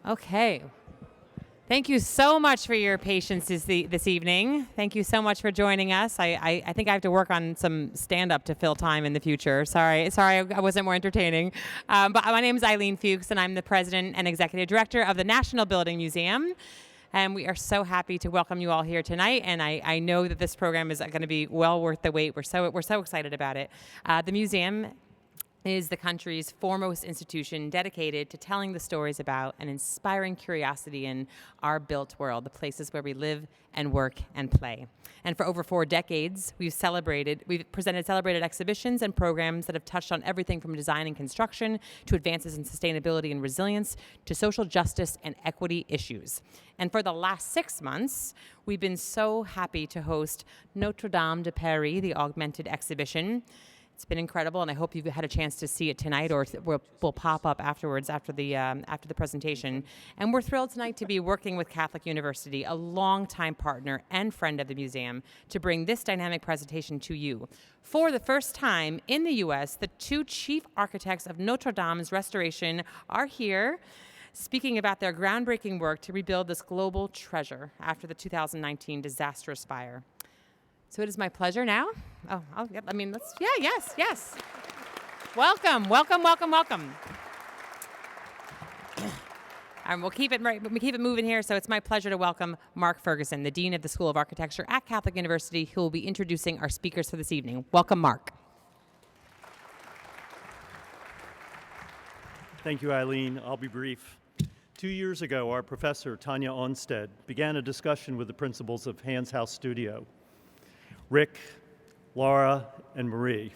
Okay. Thank you so much for your patience this evening. Thank you so much for joining us. I think I have to work on some stand-up to fill time in the future. Sorry, I wasn't more entertaining. But my name is Eileen Fuchs, and I'm the president and executive director of the National Building Museum. And we are so happy to welcome you all here tonight. And I know that this program is going to be well worth the wait. We're so excited about it. The museum is the country's foremost institution dedicated to telling the stories about and inspiring curiosity in our built world, the places where we live and work and play. And for over 4 decades, we've presented celebrated exhibitions and programs that have touched on everything from design and construction to advances in sustainability and resilience to social justice and equity issues. And for the last 6 months, we've been so happy to host Notre Dame de Paris, the augmented exhibition. It's been incredible, and I hope you've had a chance to see it tonight, or will pop up afterwards after the presentation. And we're thrilled tonight to be working with Catholic University, a longtime partner and friend of the museum, to bring this dynamic presentation to you. For the first time in the U.S., the 2 chief architects of Notre Dame's restoration are here, speaking about their groundbreaking work to rebuild this global treasure after the 2019 disastrous fire. So it is my pleasure now. Yes. Welcome. We'll keep it moving here. So it's my pleasure to welcome Mark Ferguson, the Dean of the School of Architecture at Catholic University, who will be introducing our speakers for this evening. Welcome, Mark. Thank you, Eileen. I'll be brief. 2 years ago, our professor, Tanya Onstead, began a discussion with the principals of Hans House Studio, Rick, Laura, and Marie,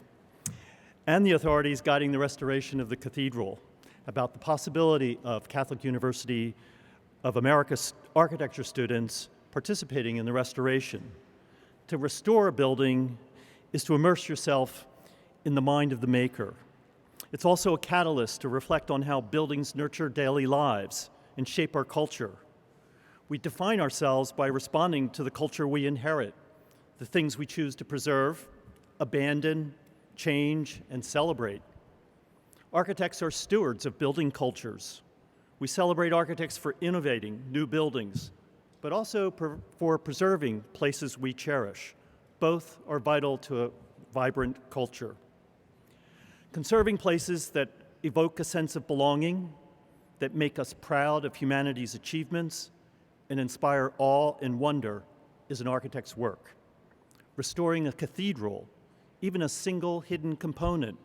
and the authorities guiding the restoration of the cathedral about the possibility of Catholic University of America's architecture students participating in the restoration. To restore a building is to immerse yourself in the mind of the maker. It's also a catalyst to reflect on how buildings nurture daily lives and shape our culture. We define ourselves by responding to the culture we inherit, the things we choose to preserve, abandon, change, and celebrate. Architects are stewards of building cultures. We celebrate architects for innovating new buildings, but also for preserving places we cherish. Both are vital to a vibrant culture. Conserving places that evoke a sense of belonging, that make us proud of humanity's achievements, and inspire awe and wonder is an architect's work. Restoring a cathedral, even a single hidden component,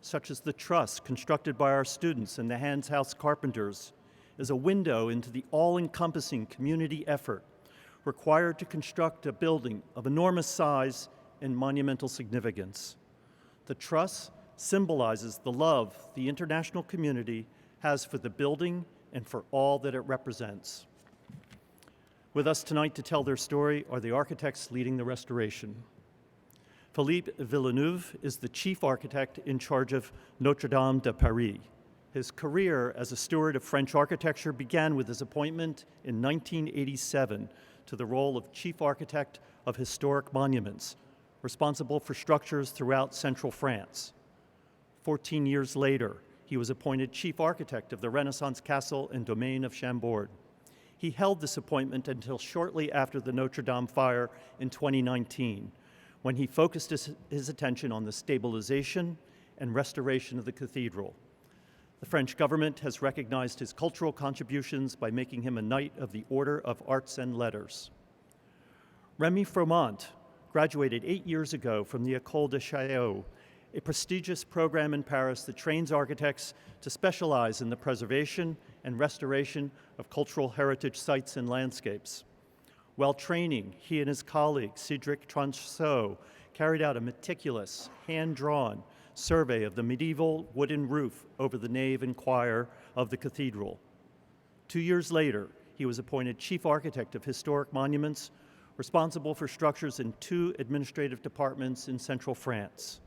such as the truss constructed by our students and the Hans House carpenters, is a window into the all-encompassing community effort required to construct a building of enormous size and monumental significance. The truss symbolizes the love the international community has for the building and for all that it represents. With us tonight to tell their story are the architects leading the restoration. Philippe Villeneuve is the chief architect in charge of Notre Dame de Paris. His career as a steward of French architecture began with his appointment in 1987 to the role of chief architect of historic monuments, responsible for structures throughout central France. 14 years later, he was appointed chief architect of the Renaissance Castle and Domain of Chambord. He held this appointment until shortly after the Notre Dame fire in 2019, when he focused his attention on the stabilization and restoration of the cathedral. The French government has recognized his cultural contributions by making him a Knight of the Order of Arts and Letters. Rémi Froment graduated 8 years ago from the École de Chaillot, a prestigious program in Paris that trains architects to specialize in the preservation and restoration of cultural heritage sites and landscapes. While training, he and his colleague, Cédric Tranchot, carried out a meticulous, hand-drawn survey of the medieval wooden roof over the nave and choir of the cathedral. 2 years later, he was appointed chief architect of historic monuments, responsible for structures in 2 administrative departments in central France.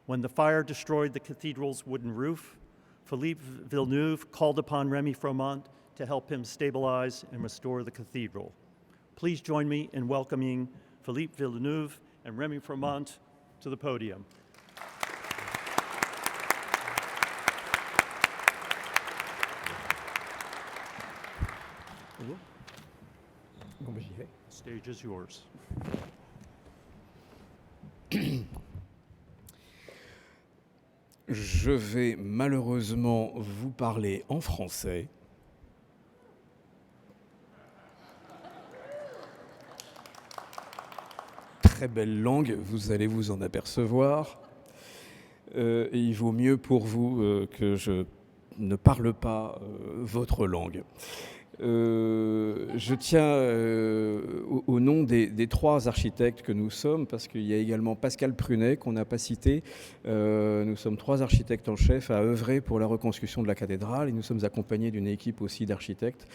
When the fire destroyed the cathedral's wooden roof, Philippe Villeneuve called upon Rémi Froment to help him stabilize and restore the cathedral. Please join me in welcoming Philippe Villeneuve and Rémi Froment to the podium. Bon, j'y vais. Stage is yours. Je vais malheureusement vous parler en français. Très belle langue, vous allez vous en apercevoir. Et il vaut mieux pour vous que je ne parle pas votre langue. Je tiens au nom des trois architectes que nous sommes, parce qu'il y a également Pascal Prunet qu'on n'a pas cité. Nous sommes trois architectes en chef à œuvrer pour la reconstruction de la cathédrale et nous sommes accompagnés d'une équipe aussi d'architectes.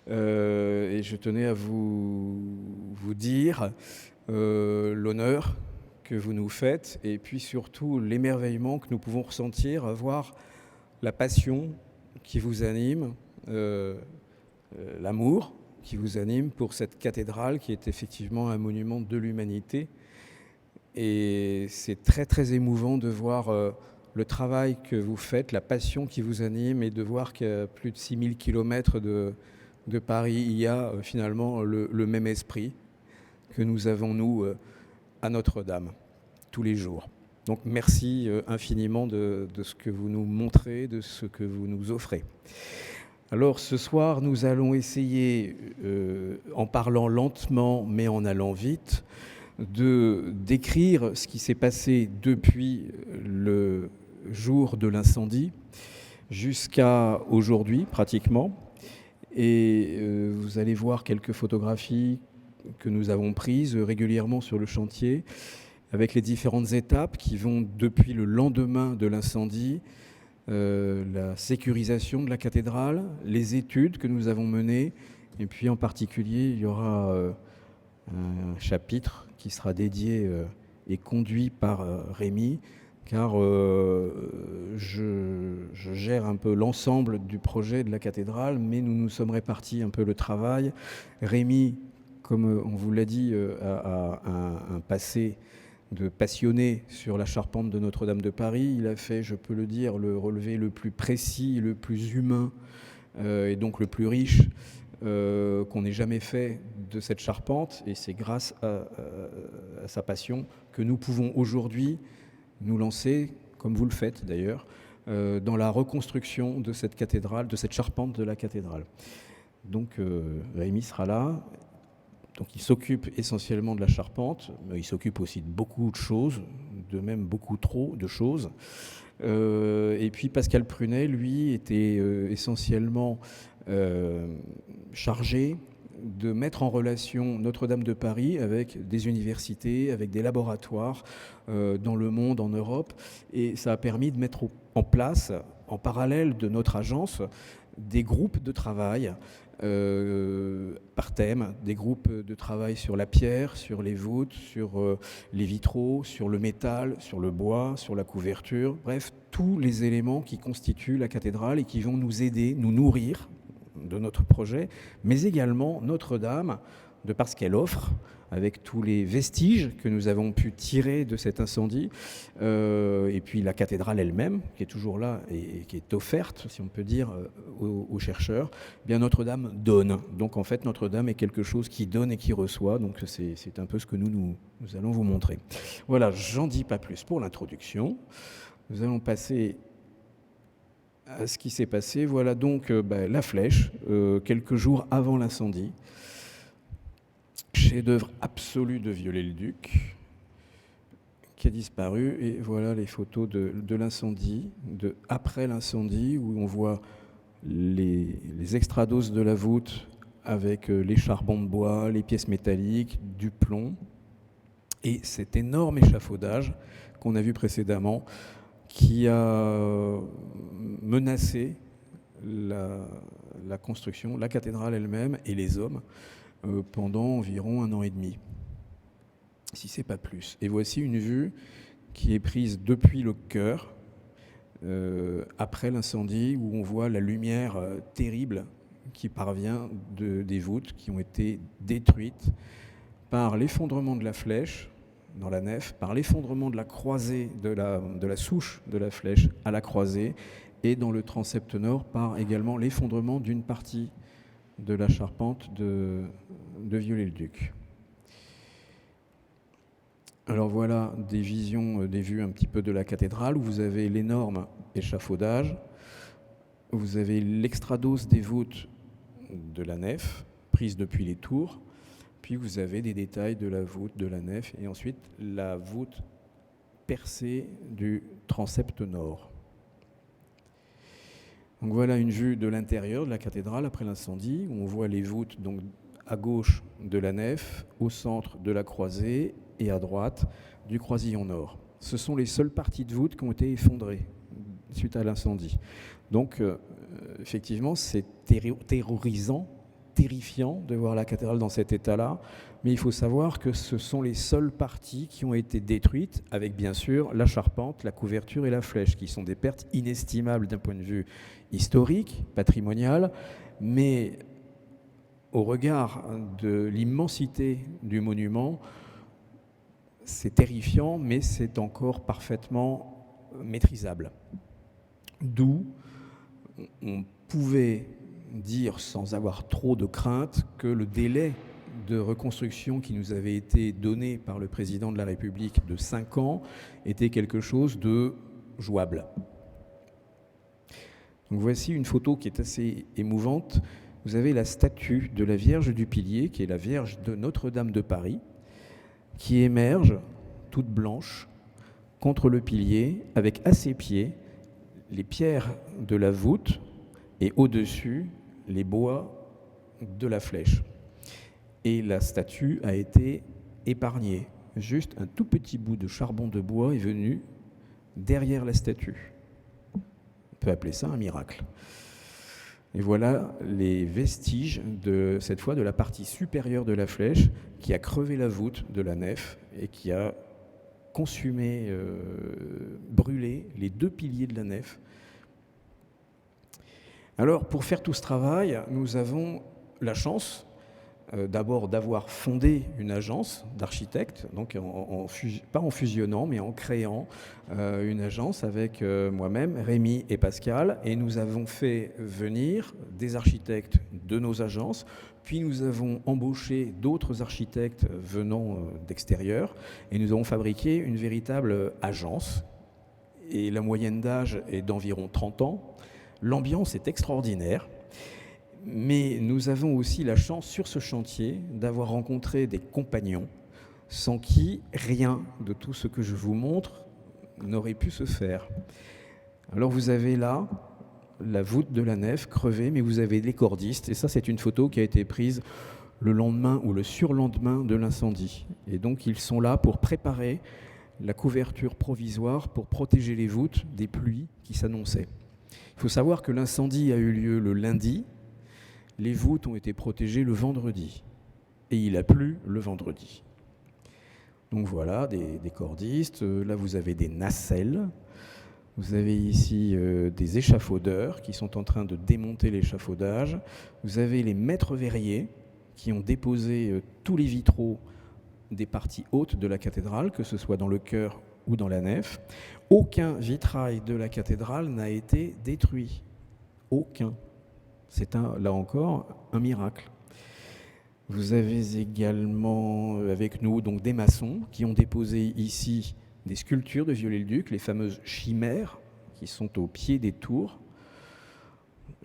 Et je tenais à vous dire l'honneur que vous nous faites et puis surtout l'émerveillement que nous pouvons ressentir à voir la passion qui vous anime, l'amour qui vous anime pour cette cathédrale qui est effectivement un monument de l'humanité. Et c'est très très émouvant de voir le travail que vous faites, la passion qui vous anime et de voir qu'à plus de 6000 km de Paris, il y a finalement le même esprit que nous avons nous à Notre-Dame tous les jours. Donc merci infiniment de ce que vous nous montrez, de ce que vous nous offrez. Alors ce soir, nous allons essayer, en parlant lentement mais en allant vite, de décrire ce qui s'est passé depuis le jour de l'incendie jusqu'à aujourd'hui pratiquement. Et vous allez voir quelques photographies que nous avons prises régulièrement sur le chantier avec les différentes étapes qui vont depuis le lendemain de l'incendie, la sécurisation de la cathédrale, les études que nous avons menées, et puis en particulier, il y aura un chapitre qui sera dédié et conduit par Rémi, car je gère un peu l'ensemble du projet de la cathédrale, mais nous nous sommes répartis un peu le travail. Rémi, comme on vous l'a dit, a un passé de passionné sur la charpente de Notre-Dame de Paris. Il a fait, je peux le dire, le relevé le plus précis, le plus humain et donc le plus riche qu'on ait jamais fait de cette charpente. Et c'est grâce à sa passion que nous pouvons aujourd'hui nous lancer, comme vous le faites d'ailleurs, dans la reconstruction de cette cathédrale, de cette charpente de la cathédrale. Donc Rémi sera là. Donc il s'occupe essentiellement de la charpente, mais il s'occupe aussi de beaucoup de choses, de même beaucoup trop de choses. Et puis Pascal Prunet, lui, était essentiellement chargé de mettre en relation Notre-Dame de Paris avec des universités, avec des laboratoires dans le monde, en Europe. Et ça a permis de mettre en place, en parallèle de notre agence, des groupes de travail par thème, des groupes de travail sur la pierre, sur les voûtes, sur les vitraux, sur le métal, sur le bois, sur la couverture, bref, tous les éléments qui constituent la cathédrale et qui vont nous aider, nous nourrir de notre projet, mais également Notre-Dame, de par ce qu'elle offre, avec tous les vestiges que nous avons pu tirer de cet incendie, et puis la cathédrale elle-même, qui est toujours là et qui est offerte, si on peut dire, aux chercheurs. Bien Notre-Dame donne. Donc en fait, Notre-Dame est quelque chose qui donne et qui reçoit. Donc c'est un peu ce que nous allons vous montrer. Voilà, j'en dis pas plus pour l'introduction. Nous allons passer à ce qui s'est passé. Voilà donc la flèche, quelques jours avant l'incendie. Chef-d'œuvre absolu de Viollet-le-Duc, qui a disparu. Et voilà les photos de l'incendie, après l'incendie, où on voit les extrados de la voûte avec les charbons de bois, les pièces métalliques, du plomb. Et cet énorme échafaudage qu'on a vu précédemment, qui a menacé la construction, la cathédrale elle-même et les hommes pendant environ 1 an et demi, si c'est pas plus. Et voici une vue qui est prise depuis le chœur, après l'incendie, où on voit la lumière terrible qui parvient des voûtes qui ont été détruites par l'effondrement de la flèche dans la nef, par l'effondrement de la croisée, de la souche de la flèche à la croisée, et dans le transept nord par également l'effondrement d'une partie de la charpente de Viollet-le-Duc. Alors voilà des visions, des vues un petit peu de la cathédrale, où vous avez l'énorme échafaudage, vous avez l'extrados des voûtes de la nef, prise depuis les tours, puis vous avez des détails de la voûte de la nef, et ensuite la voûte percée du transept nord. Donc voilà une vue de l'intérieur de la cathédrale après l'incendie, où on voit les voûtes donc, à gauche de la nef, au centre de la croisée, et à droite du croisillon nord. Ce sont les seules parties de voûte qui ont été effondrées suite à l'incendie. Donc, effectivement, c'est terrorisant, terrifiant de voir la cathédrale dans cet état-là, mais il faut savoir que ce sont les seules parties qui ont été détruites, avec bien sûr la charpente, la couverture et la flèche, qui sont des pertes inestimables d'un point de vue historique, patrimonial, mais au regard de l'immensité du monument, c'est terrifiant, mais c'est encore parfaitement maîtrisable. D'où on pouvait dire, sans avoir trop de crainte, que le délai de reconstruction qui nous avait été donné par le président de la République de 5 ans était quelque chose de jouable. Donc voici une photo qui est assez émouvante. Vous avez la statue de la Vierge du Pilier, qui est la Vierge de Notre-Dame de Paris, qui émerge, toute blanche, contre le pilier, avec à ses pieds les pierres de la voûte et au-dessus les bois de la flèche. Et la statue a été épargnée. Juste un tout petit bout de charbon de bois est venu derrière la statue. On peut appeler ça un miracle. Et voilà les vestiges, cette fois, de la partie supérieure de la flèche qui a crevé la voûte de la nef et qui a consumé, brûlé les 2 piliers de la nef. Alors, pour faire tout ce travail, nous avons la chance d'abord d'avoir fondé une agence d'architectes, donc pas en fusionnant, mais en créant une agence avec moi-même, Rémi et Pascal, et nous avons fait venir des architectes de nos agences, puis nous avons embauché d'autres architectes venant d'extérieur, et nous avons fabriqué une véritable agence, et la moyenne d'âge est d'environ 30 ans. L'ambiance est extraordinaire. Mais nous avons aussi la chance sur ce chantier d'avoir rencontré des compagnons sans qui rien de tout ce que je vous montre n'aurait pu se faire. Alors vous avez là la voûte de la nef crevée, mais vous avez les cordistes, et ça c'est une photo qui a été prise le lendemain ou le surlendemain de l'incendie. Et donc ils sont là pour préparer la couverture provisoire pour protéger les voûtes des pluies qui s'annonçaient. Il faut savoir que l'incendie a eu lieu le lundi. Les voûtes ont été protégées le vendredi, et il a plu le vendredi. Donc voilà, des cordistes. Là, vous avez des nacelles. Vous avez ici des échafaudeurs qui sont en train de démonter l'échafaudage. Vous avez les maîtres verriers qui ont déposé tous les vitraux des parties hautes de la cathédrale, que ce soit dans le chœur ou dans la nef. Aucun vitrail de la cathédrale n'a été détruit. Aucun. C'est là encore un miracle. Vous avez également avec nous donc des maçons qui ont déposé ici des sculptures de Viollet-le-Duc, les fameuses chimères qui sont au pied des tours.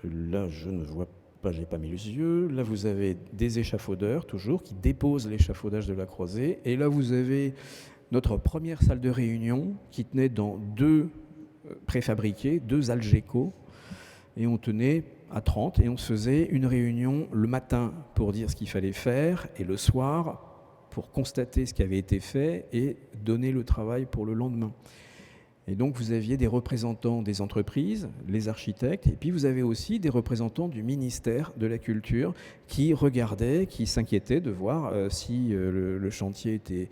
Là, je ne vois pas, je n'ai pas mis les yeux. Là, vous avez des échafaudeurs toujours qui déposent l'échafaudage de la croisée. Et là, vous avez notre première salle de réunion qui tenait dans 2 préfabriqués, 2 Algeco, et on tenait à 30 et on se faisait une réunion le matin pour dire ce qu'il fallait faire et le soir pour constater ce qui avait été fait et donner le travail pour le lendemain. Et donc vous aviez des représentants des entreprises, les architectes, et puis vous avez aussi des représentants du ministère de la Culture qui regardaient, qui s'inquiétaient de voir si le chantier était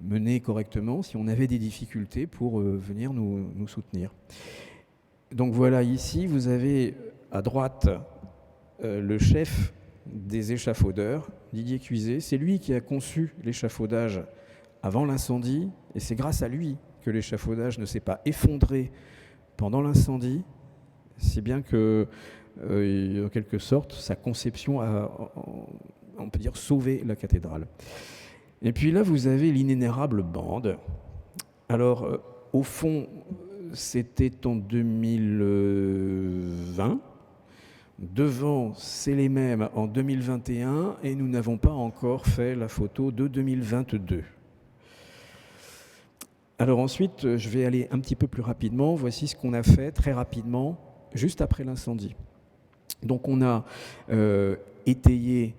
mené correctement, si on avait des difficultés pour venir nous soutenir. Donc voilà, ici vous avez à droite, le chef des échafaudeurs, Didier Cuiset, c'est lui qui a conçu l'échafaudage avant l'incendie, et c'est grâce à lui que l'échafaudage ne s'est pas effondré pendant l'incendie, si bien que en quelque sorte, sa conception a, on peut dire, sauvé la cathédrale. Et puis là, vous avez l'inénérable bande. Alors, au fond, c'était en 2020. Devant, c'est les mêmes en 2021 et nous n'avons pas encore fait la photo de 2022. Alors ensuite, je vais aller un petit peu plus rapidement. Voici ce qu'on a fait très rapidement, juste après l'incendie. Donc on a étayé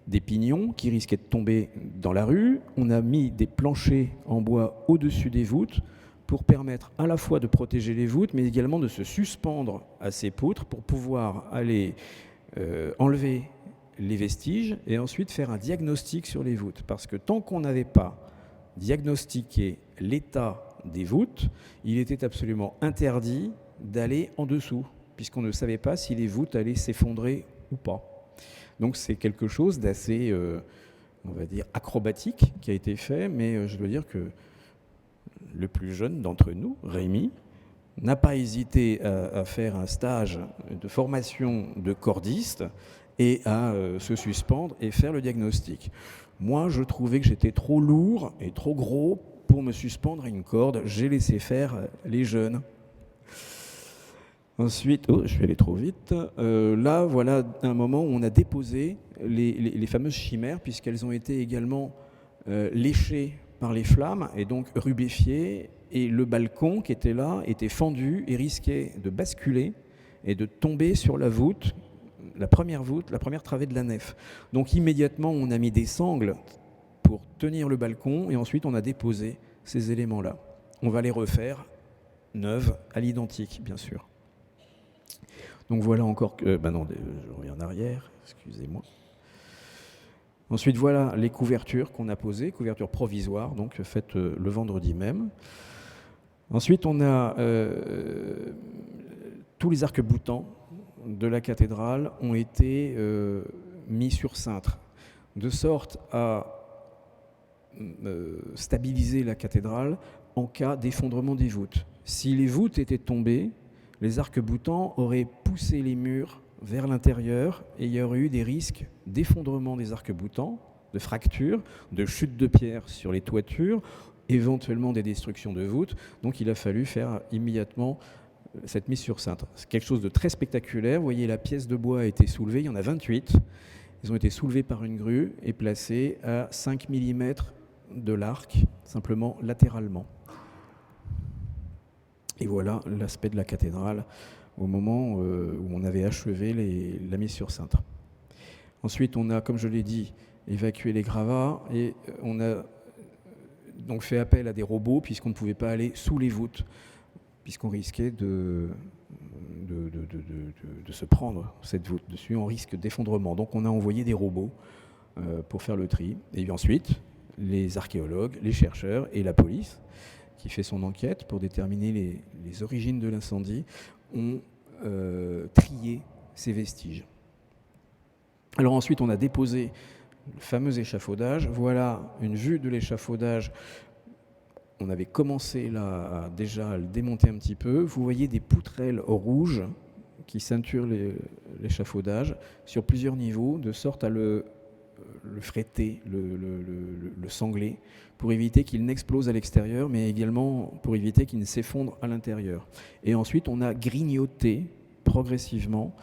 des pignons qui risquaient de tomber dans la rue. On a mis des planchers en bois au-dessus des voûtes pour permettre à la fois de protéger les voûtes, mais également de se suspendre à ces poutres pour pouvoir aller enlever les vestiges et ensuite faire un diagnostic sur les voûtes. Parce que tant qu'on n'avait pas diagnostiqué l'état des voûtes, il était absolument interdit d'aller en dessous, puisqu'on ne savait pas si les voûtes allaient s'effondrer ou pas. Donc c'est quelque chose d'assez, on va dire, acrobatique qui a été fait, mais je dois dire que le plus jeune d'entre nous, Rémi, n'a pas hésité à faire un stage de formation de cordiste et à se suspendre et faire le diagnostic. Moi, je trouvais que j'étais trop lourd et trop gros pour me suspendre à une corde. J'ai laissé faire les jeunes. Ensuite, je vais aller trop vite. Là, voilà un moment où on a déposé les fameuses chimères, puisqu'elles ont été également léchées par les flammes et donc rubéfiées. Et le balcon qui était là était fendu et risquait de basculer et de tomber sur la voûte, la première travée de la nef. Donc immédiatement, on a mis des sangles pour tenir le balcon et ensuite on a déposé ces éléments-là. On va les refaire neuves à l'identique, bien sûr. Donc voilà encore que... non, je reviens en arrière, excusez-moi. Ensuite, voilà les couvertures qu'on a posées, couvertures provisoires, donc faites le vendredi même. Ensuite, on a tous les arcs-boutants de la cathédrale ont été mis sur cintre, de sorte à stabiliser la cathédrale en cas d'effondrement des voûtes. Si les voûtes étaient tombées, les arcs-boutants auraient poussé les murs vers l'intérieur et il y aurait eu des risques d'effondrement des arcs-boutants, de fractures, de chutes de pierres sur les toitures, éventuellement des destructions de voûtes. Donc il a fallu faire immédiatement cette mise sur cintre. C'est quelque chose de très spectaculaire. Vous voyez, la pièce de bois a été soulevée, il y en a 28. Ils ont été soulevés par une grue et placés à 5 mm de l'arc, simplement latéralement. Et voilà l'aspect de la cathédrale au moment où on avait achevé la mise sur cintre. Ensuite, on a, comme je l'ai dit, évacué les gravats et on a donc fait appel à des robots puisqu'on ne pouvait pas aller sous les voûtes, puisqu'on risquait de se prendre cette voûte dessus en risque d'effondrement. Donc on a envoyé des robots pour faire le tri. Et ensuite, les archéologues, les chercheurs et la police, qui fait son enquête pour déterminer les origines de l'incendie, ont trié ces vestiges. Alors ensuite, on a déposé le fameux échafaudage. Voilà une vue de l'échafaudage. On avait commencé là déjà à le démonter un petit peu. Vous voyez des poutrelles rouges qui ceinturent l'échafaudage sur plusieurs niveaux, de sorte à le fretter, le sangler, pour éviter qu'il n'explose à l'extérieur, mais également pour éviter qu'il ne s'effondre à l'intérieur. Et ensuite, on a grignoté progressivement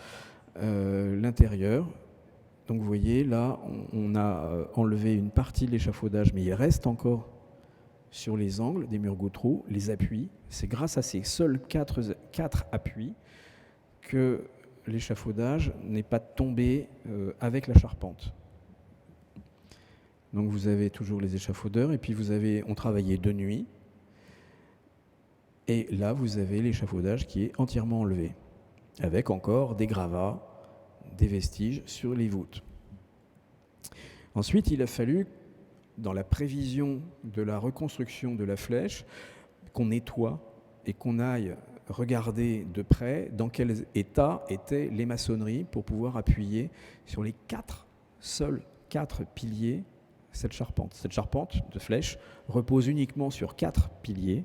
l'intérieur. Donc vous voyez, là, on a enlevé une partie de l'échafaudage, mais il reste encore sur les angles des murs Gautreau, les appuis. C'est grâce à ces seuls 4 appuis que l'échafaudage n'est pas tombé avec la charpente. Donc vous avez toujours les échafaudeurs, et puis on travaillait de nuit, et là vous avez l'échafaudage qui est entièrement enlevé, avec encore des gravats, des vestiges sur les voûtes. Ensuite, il a fallu, dans la prévision de la reconstruction de la flèche, qu'on nettoie et qu'on aille regarder de près dans quel état étaient les maçonneries pour pouvoir appuyer sur les seuls 4 piliers cette charpente. Cette charpente de flèche repose uniquement sur 4 piliers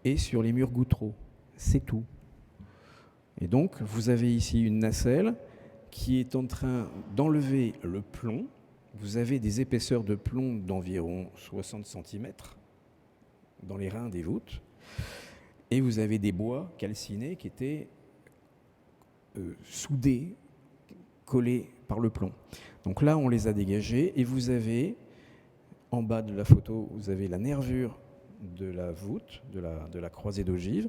et sur les murs Gautreau. C'est tout. Et donc, vous avez ici une nacelle qui est en train d'enlever le plomb. Vous avez des épaisseurs de plomb d'environ 60 cm dans les reins des voûtes. Et vous avez des bois calcinés qui étaient soudés, collés par le plomb. Donc là, on les a dégagés et vous avez, en bas de la photo, vous avez la nervure de la voûte, de la croisée d'ogive.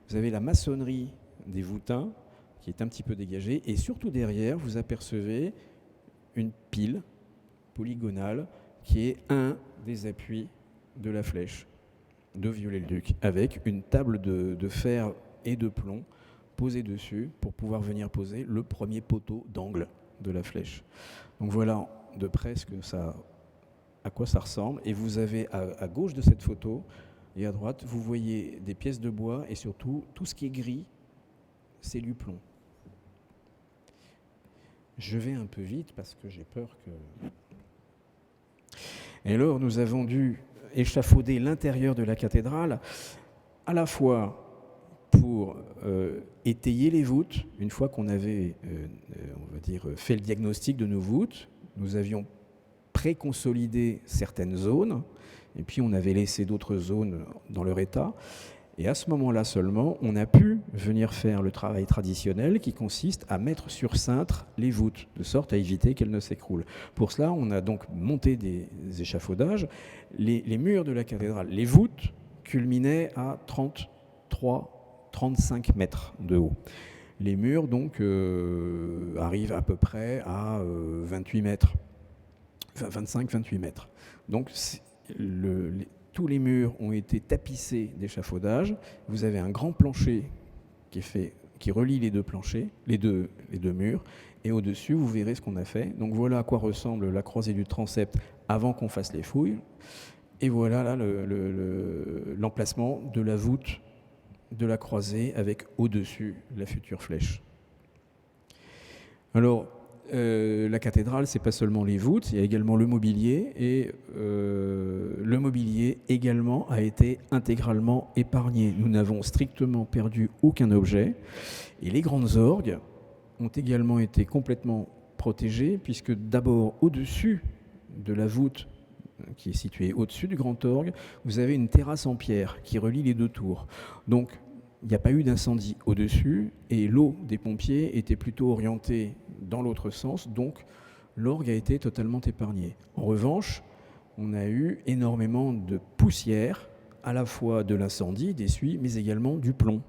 Vous avez la maçonnerie des voûtins qui est un petit peu dégagée. Et surtout derrière, vous apercevez une pile polygonale qui est un des appuis de la flèche de Viollet-le-Duc, avec une table de fer et de plomb posée dessus pour pouvoir venir poser le premier poteau d'angle de la flèche. Donc voilà de près à quoi ça ressemble. Et vous avez à gauche de cette photo et à droite, vous voyez des pièces de bois et surtout tout ce qui est gris, c'est du plomb. Je vais un peu vite parce que j'ai peur que... Et alors, nous avons dû échafauder l'intérieur de la cathédrale, à la fois pour étayer les voûtes. Une fois qu'on avait, on va dire, fait le diagnostic de nos voûtes, nous avions préconsolidé certaines zones, et puis on avait laissé d'autres zones dans leur état. Et à ce moment-là seulement, on a pu venir faire le travail traditionnel qui consiste à mettre sur cintre les voûtes, de sorte à éviter qu'elles ne s'écroulent. Pour cela, on a donc monté des échafaudages. Les murs de la cathédrale, les voûtes culminaient à 33-35 mètres de haut. Les murs, donc, arrivent à peu près à 28 mètres, 25-28 mètres. Donc, tous les murs ont été tapissés d'échafaudages. Vous avez un grand plancher qui relie les deux planchers, les deux murs. Et au-dessus, vous verrez ce qu'on a fait. Donc voilà à quoi ressemble la croisée du transept avant qu'on fasse les fouilles. Et voilà là l'emplacement de la voûte de la croisée avec au-dessus la future flèche. Alors, la cathédrale, c'est pas seulement les voûtes, il y a également le mobilier, et le mobilier également a été intégralement épargné. Nous n'avons strictement perdu aucun objet, et les grandes orgues ont également été complètement protégées, puisque d'abord au-dessus de la voûte qui est située au-dessus du grand orgue, vous avez une terrasse en pierre qui relie les deux tours. Donc, il n'y a pas eu d'incendie au-dessus et l'eau des pompiers était plutôt orientée dans l'autre sens, donc l'orgue a été totalement épargné. En revanche, on a eu énormément de poussière, à la fois de l'incendie, des suies, mais également du plomb.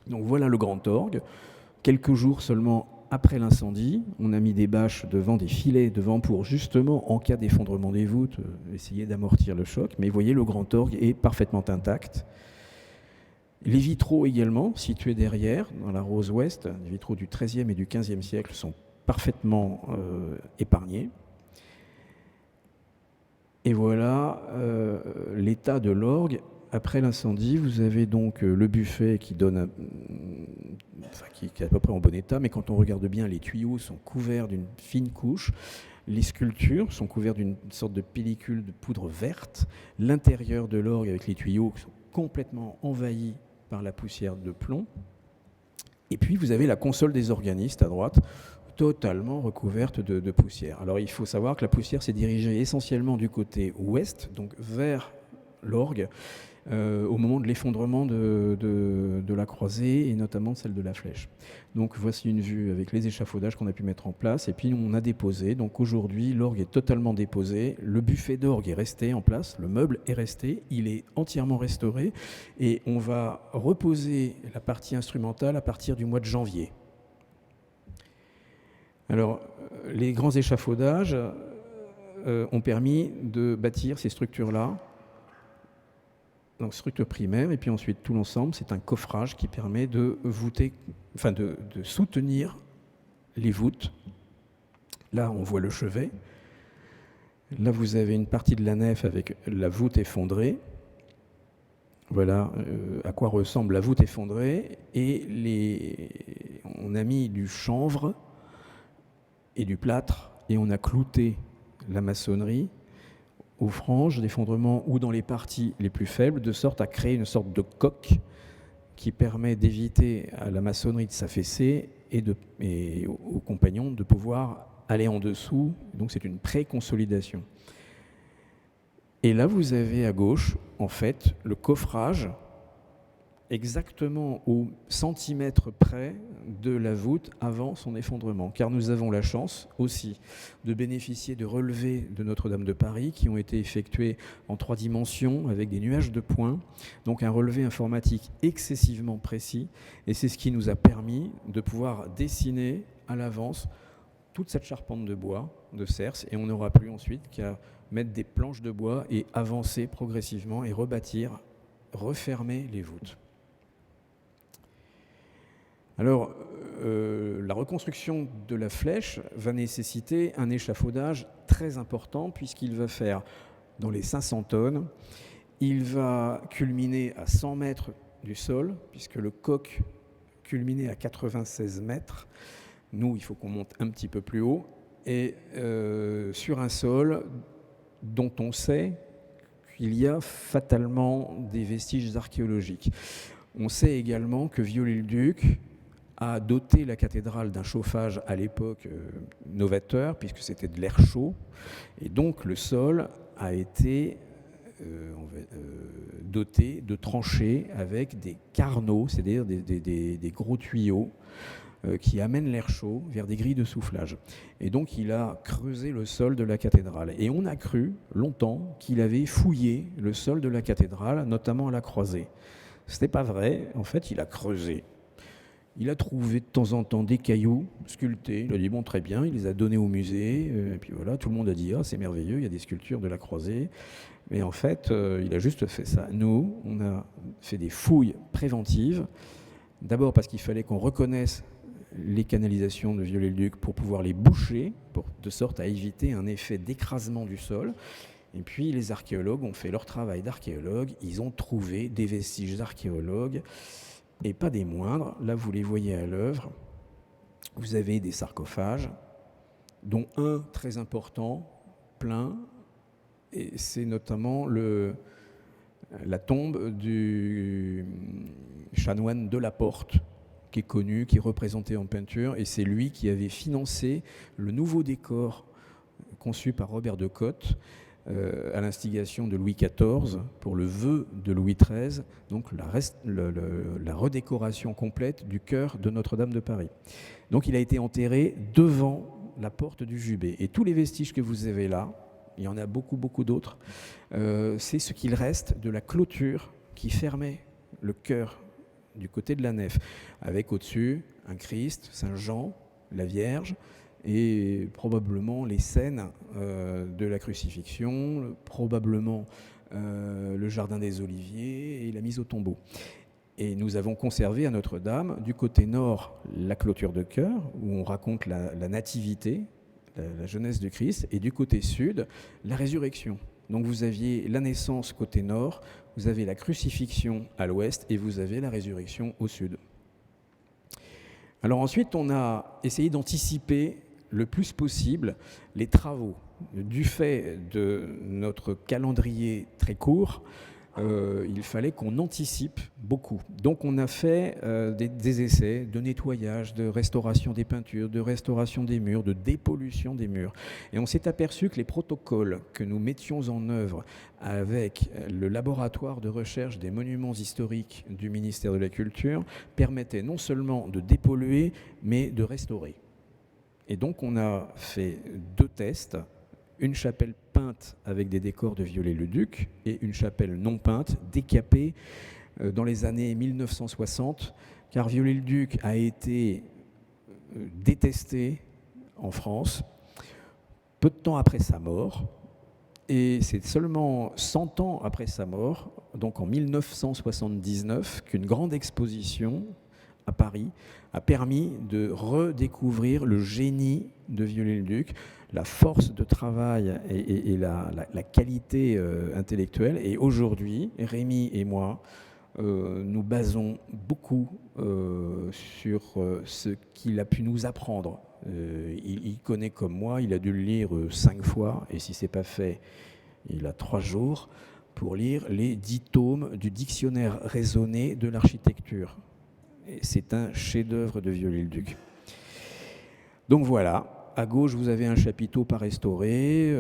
Donc voilà le grand orgue. Quelques jours seulement après l'incendie, on a mis des bâches devant, des filets devant pour justement, en cas d'effondrement des voûtes, essayer d'amortir le choc. Mais vous voyez, le grand orgue est parfaitement intact. Les vitraux également, situés derrière, dans la rose ouest, les vitraux du XIIIe et du XVe siècle sont parfaitement épargnés. Et voilà l'état de l'orgue. Après l'incendie, vous avez donc le buffet qui donne, qui est à peu près en bon état, mais quand on regarde bien, les tuyaux sont couverts d'une fine couche. Les sculptures sont couvertes d'une sorte de pellicule de poudre verte. L'intérieur de l'orgue avec les tuyaux sont complètement envahis par la poussière de plomb. Et puis vous avez la console des organistes à droite, totalement recouverte de poussière. Alors il faut savoir que la poussière s'est dirigée essentiellement du côté ouest, donc vers l'orgue, au moment de l'effondrement de la croisée et notamment celle de la flèche. Donc voici une vue avec les échafaudages qu'on a pu mettre en place et puis on a déposé. Donc aujourd'hui l'orgue est totalement déposé, le buffet d'orgue est resté en place, le meuble est resté, il est entièrement restauré et on va reposer la partie instrumentale à partir du mois de janvier. Alors les grands échafaudages ont permis de bâtir ces structures-là. Donc structure primaire, et puis ensuite tout l'ensemble, c'est un coffrage qui permet de voûter, enfin de soutenir les voûtes. Là, on voit le chevet. Là, vous avez une partie de la nef avec la voûte effondrée. Voilà à quoi ressemble la voûte effondrée. Et on a mis du chanvre et du plâtre, et on a clouté la maçonnerie aux franges d'effondrement ou dans les parties les plus faibles, de sorte à créer une sorte de coque qui permet d'éviter à la maçonnerie de s'affaisser et aux compagnons de pouvoir aller en dessous. Donc c'est une pré-consolidation. Et là, vous avez à gauche, en fait, le coffrage exactement au centimètre près de la voûte avant son effondrement. Car nous avons la chance aussi de bénéficier de relevés de Notre-Dame de Paris qui ont été effectués en 3 dimensions avec des nuages de points, donc un relevé informatique excessivement précis. Et c'est ce qui nous a permis de pouvoir dessiner à l'avance toute cette charpente de bois, de cerce, et on n'aura plus ensuite qu'à mettre des planches de bois et avancer progressivement et rebâtir, refermer les voûtes. Alors, la reconstruction de la flèche va nécessiter un échafaudage très important puisqu'il va faire dans les 500 tonnes. Il va culminer à 100 mètres du sol puisque le coq culminait à 96 mètres. Nous, il faut qu'on monte un petit peu plus haut et sur un sol dont on sait qu'il y a fatalement des vestiges archéologiques. On sait également que Viollet-le-Duc a doté la cathédrale d'un chauffage à l'époque novateur, puisque c'était de l'air chaud, et donc le sol a été doté de tranchées avec des carneaux, c'est-à-dire des gros tuyaux qui amènent l'air chaud vers des grilles de soufflage. Et donc il a creusé le sol de la cathédrale. Et on a cru longtemps qu'il avait fouillé le sol de la cathédrale, notamment à la croisée. Ce n'était pas vrai, en fait il a creusé. Il a trouvé de temps en temps des cailloux sculptés. Il a dit bon, très bien, il les a donnés au musée. Et puis voilà, tout le monde a dit ah, c'est merveilleux, il y a des sculptures de la croisée. Mais en fait, il a juste fait ça. Nous, on a fait des fouilles préventives. D'abord parce qu'il fallait qu'on reconnaisse les canalisations de Viollet-le-Duc pour pouvoir les boucher, de sorte à éviter un effet d'écrasement du sol. Et puis les archéologues ont fait leur travail d'archéologue. Ils ont trouvé des vestiges archéologues. Et pas des moindres, là vous les voyez à l'œuvre, vous avez des sarcophages, dont un très important, plein, et c'est notamment la tombe du chanoine de la Porte, qui est connu, qui est représenté en peinture, et c'est lui qui avait financé le nouveau décor conçu par Robert de Cotte, à l'instigation de Louis XIV pour le vœu de Louis XIII, donc la redécoration complète du chœur de Notre-Dame de Paris. Donc il a été enterré devant la porte du jubé. Et tous les vestiges que vous avez là, il y en a beaucoup, beaucoup d'autres, c'est ce qu'il reste de la clôture qui fermait le chœur du côté de la nef, avec au-dessus un Christ, Saint Jean, la Vierge, et probablement les scènes de la crucifixion, probablement le jardin des Oliviers et la mise au tombeau. Et nous avons conservé à Notre-Dame, du côté nord, la clôture de chœur, où on raconte la nativité, la jeunesse du Christ, et du côté sud, la résurrection. Donc vous aviez la naissance côté nord, vous avez la crucifixion à l'ouest, et vous avez la résurrection au sud. Alors ensuite, on a essayé d'anticiper le plus possible les travaux. Du fait de notre calendrier très court, il fallait qu'on anticipe beaucoup. Donc on a fait des essais de nettoyage, de restauration des peintures, de restauration des murs, de dépollution des murs. Et on s'est aperçu que les protocoles que nous mettions en œuvre avec le laboratoire de recherche des monuments historiques du ministère de la Culture permettaient non seulement de dépolluer, mais de restaurer. Et donc on a fait 2 tests, une chapelle peinte avec des décors de Viollet-le-Duc et une chapelle non peinte, décapée dans les années 1960, car Viollet-le-Duc a été détesté en France peu de temps après sa mort, et c'est seulement 100 ans après sa mort, donc en 1979, qu'une grande exposition à Paris a permis de redécouvrir le génie de Viollet-le-Duc, la force de travail et la qualité intellectuelle. Et aujourd'hui, Rémi et moi, nous basons beaucoup sur ce qu'il a pu nous apprendre. Il connaît comme moi, il a dû le lire 5 fois, et si ce n'est pas fait, il a 3 jours pour lire les 10 tomes du dictionnaire raisonné de l'architecture. Et c'est un chef-d'œuvre de Viollet-le-Duc. Donc voilà, à gauche vous avez un chapiteau pas restauré,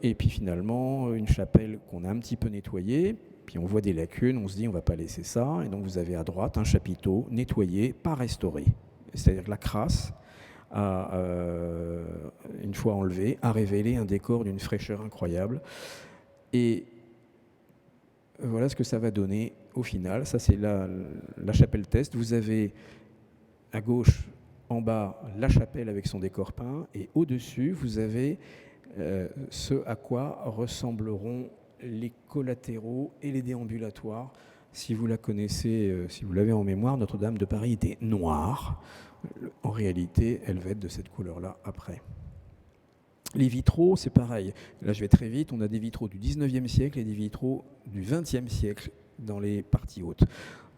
et puis finalement une chapelle qu'on a un petit peu nettoyée, puis on voit des lacunes, on se dit on ne va pas laisser ça, et donc vous avez à droite un chapiteau nettoyé, pas restauré. C'est-à-dire que la crasse, une fois enlevée, a révélé un décor d'une fraîcheur incroyable. Et voilà ce que ça va donner au final. Ça, c'est la chapelle test. Vous avez à gauche, en bas, la chapelle avec son décor peint, et au-dessus, vous avez ce à quoi ressembleront les collatéraux et les déambulatoires. Si vous la connaissez, si vous l'avez en mémoire, Notre-Dame de Paris était noire. En réalité, elle va être de cette couleur-là après. Les vitraux, c'est pareil. Là, je vais très vite. On a des vitraux du 19e siècle et des vitraux du 20e siècle dans les parties hautes.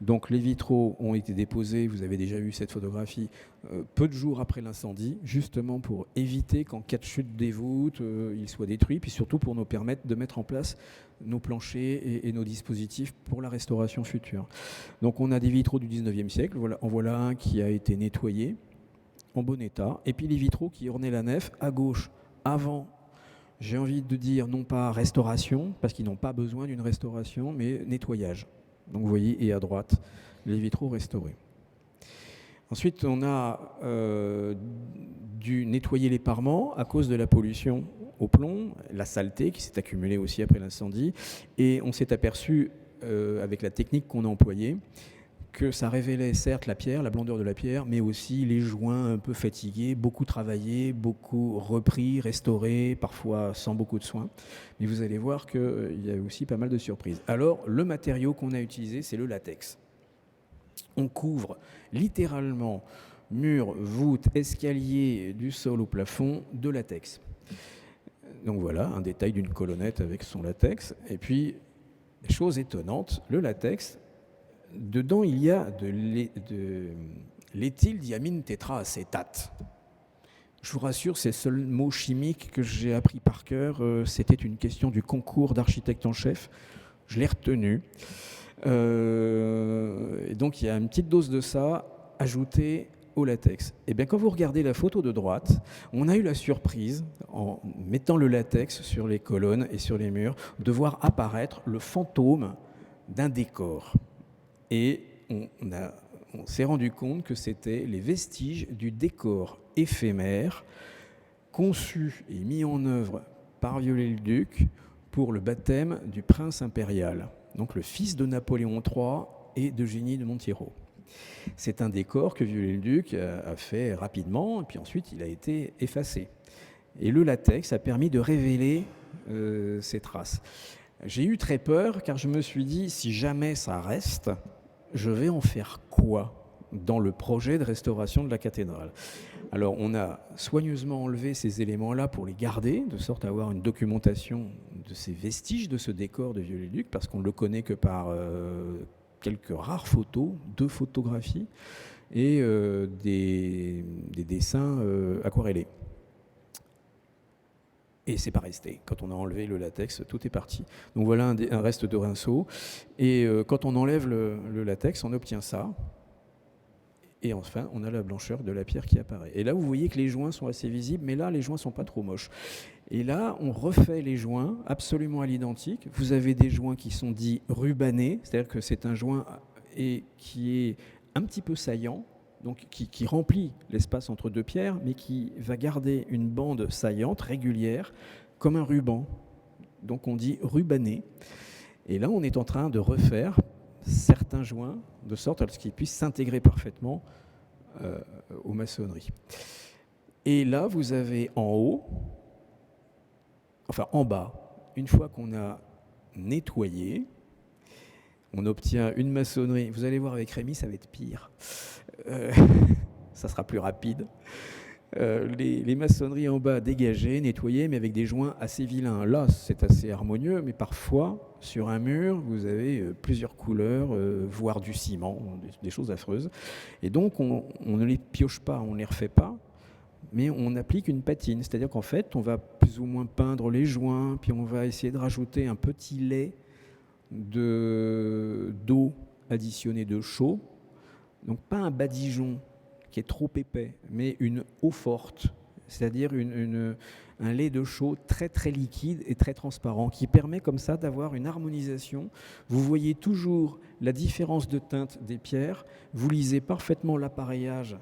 Donc, les vitraux ont été déposés, vous avez déjà vu cette photographie, peu de jours après l'incendie, justement pour éviter qu'en cas de chute des voûtes, ils soient détruits, puis surtout pour nous permettre de mettre en place nos planchers et nos dispositifs pour la restauration future. Donc, on a des vitraux du 19e siècle. En voilà un qui a été nettoyé, en bon état. Et puis, les vitraux qui ornaient la nef, à gauche, avant, j'ai envie de dire non pas restauration, parce qu'ils n'ont pas besoin d'une restauration, mais nettoyage. Donc vous voyez, et à droite, les vitraux restaurés. Ensuite, on a dû nettoyer les parements à cause de la pollution au plomb, la saleté qui s'est accumulée aussi après l'incendie, et on s'est aperçu, avec la technique qu'on a employée, que ça révélait certes la pierre, la blondeur de la pierre, mais aussi les joints un peu fatigués, beaucoup travaillés, beaucoup repris, restaurés, parfois sans beaucoup de soins. Mais vous allez voir qu'il y a aussi pas mal de surprises. Alors, le matériau qu'on a utilisé, c'est le latex. On couvre littéralement murs, voûtes, escaliers, du sol au plafond de latex. Donc voilà, un détail d'une colonnette avec son latex. Et puis, chose étonnante, le latex, dedans, il y a de l'éthyldiamine tétraacétate. Je vous rassure, c'est le seul mot chimique que j'ai appris par cœur. C'était une question du concours d'architecte en chef. Je l'ai retenu. Et donc, il y a une petite dose de ça ajoutée au latex. Et bien, quand vous regardez la photo de droite, on a eu la surprise, en mettant le latex sur les colonnes et sur les murs, de voir apparaître le fantôme d'un décor. Et on s'est rendu compte que c'était les vestiges du décor éphémère conçu et mis en œuvre par Viollet-le-Duc pour le baptême du prince impérial, donc le fils de Napoléon III et d'Eugénie de Montiero. C'est un décor que Viollet-le-Duc a fait rapidement, et puis ensuite il a été effacé. Et le latex a permis de révéler ces traces. J'ai eu très peur, car je me suis dit, si jamais ça reste, je vais en faire quoi dans le projet de restauration de la cathédrale? Alors, on a soigneusement enlevé ces éléments-là pour les garder, de sorte à avoir une documentation de ces vestiges de ce décor de Viollet-le-Duc, parce qu'on ne le connaît que par quelques rares photos, 2 photographies, et des dessins aquarellés. Et c'est pas resté. Quand on a enlevé le latex, tout est parti. Donc voilà un reste de rinceau. Et quand on enlève le latex, on obtient ça. Et enfin, on a la blancheur de la pierre qui apparaît. Et là, vous voyez que les joints sont assez visibles, mais là, les joints sont pas trop moches. Et là, on refait les joints absolument à l'identique. Vous avez des joints qui sont dits rubanés, c'est-à-dire que c'est un joint qui est un petit peu saillant, donc qui remplit l'espace entre 2 pierres, mais qui va garder une bande saillante, régulière, comme un ruban. Donc on dit rubané. Et là, on est en train de refaire certains joints, de sorte à ce qu'ils puissent s'intégrer parfaitement aux maçonneries. Et là, vous avez en bas, une fois qu'on a nettoyé, on obtient une maçonnerie. Vous allez voir avec Rémi, ça va être pire. Ça sera plus rapide. Les maçonneries en bas dégagées, nettoyées, mais avec des joints assez vilains. Là, c'est assez harmonieux, mais parfois, sur un mur, vous avez plusieurs couleurs, voire du ciment, des choses affreuses. Et donc, on ne les pioche pas, on ne les refait pas, mais on applique une patine. C'est-à-dire qu'en fait, on va plus ou moins peindre les joints, puis on va essayer de rajouter un petit lait d'eau additionnée de chaux. Donc pas un badigeon qui est trop épais, mais une eau forte, c'est-à-dire un lait de chaux très très liquide et très transparent, qui permet comme ça d'avoir une harmonisation. Vous voyez toujours la différence de teinte des pierres, vous lisez parfaitement l'appareillage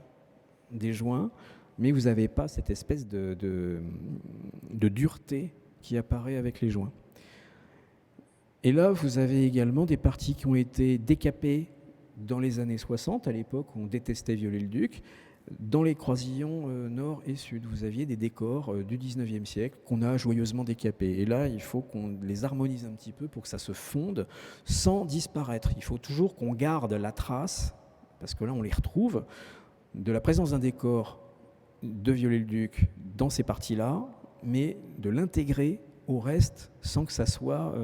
des joints, mais vous n'avez pas cette espèce de dureté qui apparaît avec les joints. Et là, vous avez également des parties qui ont été décapées dans les années 60, à l'époque où on détestait Viollet-le-Duc. Dans les croisillons nord et sud, vous aviez des décors du 19e siècle qu'on a joyeusement décapés. Et là, il faut qu'on les harmonise un petit peu pour que ça se fonde sans disparaître. Il faut toujours qu'on garde la trace, parce que là, on les retrouve, de la présence d'un décor de Viollet-le-Duc dans ces parties-là, mais de l'intégrer au reste sans que ça soit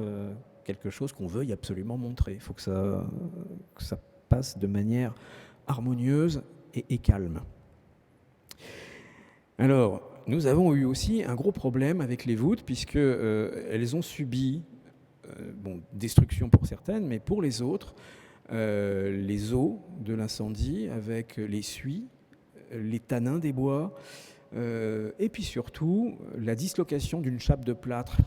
quelque chose qu'on veuille absolument montrer. Il faut que ça passe de manière harmonieuse et calme. Alors, nous avons eu aussi un gros problème avec les voûtes, puisque elles ont subi destruction pour certaines, mais pour les autres, les eaux de l'incendie avec les suies, les tanins des bois, et puis surtout la dislocation d'une chape de plâtre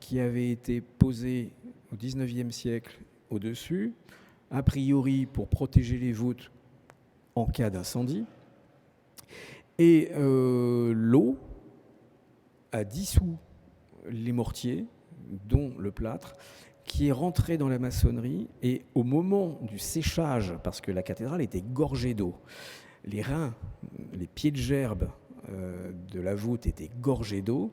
qui avait été posée au XIXe siècle au-dessus, a priori pour protéger les voûtes en cas d'incendie. Et l'eau a dissous les mortiers, dont le plâtre, qui est rentré dans la maçonnerie. Et au moment du séchage, parce que la cathédrale était gorgée d'eau, les reins, les pieds de gerbe de la voûte étaient gorgés d'eau.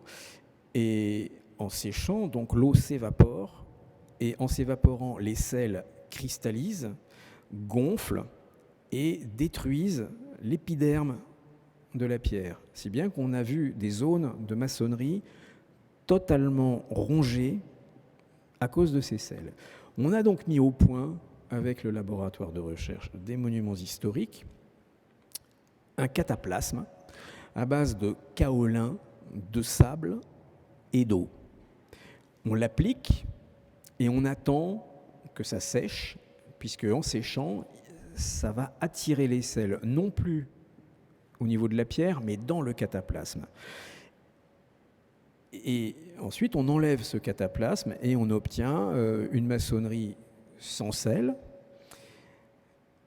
Et en séchant, donc l'eau s'évapore. Et en s'évaporant, les sels cristallisent, gonflent et détruisent l'épiderme de la pierre. Si bien qu'on a vu des zones de maçonnerie totalement rongées à cause de ces sels. On a donc mis au point, avec le laboratoire de recherche des monuments historiques, un cataplasme à base de kaolin, de sable et d'eau. On l'applique et on attend que ça sèche, puisque en séchant, ça va attirer les sels, non plus au niveau de la pierre, mais dans le cataplasme. Et ensuite, on enlève ce cataplasme et on obtient une maçonnerie sans sel.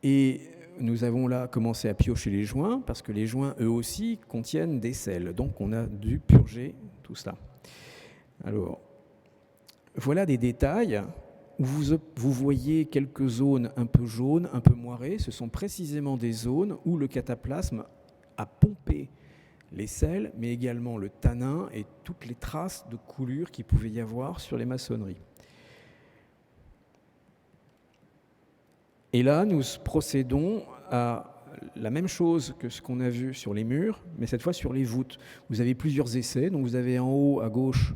Et nous avons là commencé à piocher les joints, parce que les joints, eux aussi, contiennent des sels. Donc, on a dû purger tout cela. Alors, voilà des détails où vous voyez quelques zones un peu jaunes, un peu moirées. Ce sont précisément des zones où le cataplasme a pompé les sels, mais également le tanin et toutes les traces de coulure qu'il pouvait y avoir sur les maçonneries. Et là, nous procédons à la même chose que ce qu'on a vu sur les murs, mais cette fois sur les voûtes. Vous avez plusieurs essais. Donc vous avez en haut à gauche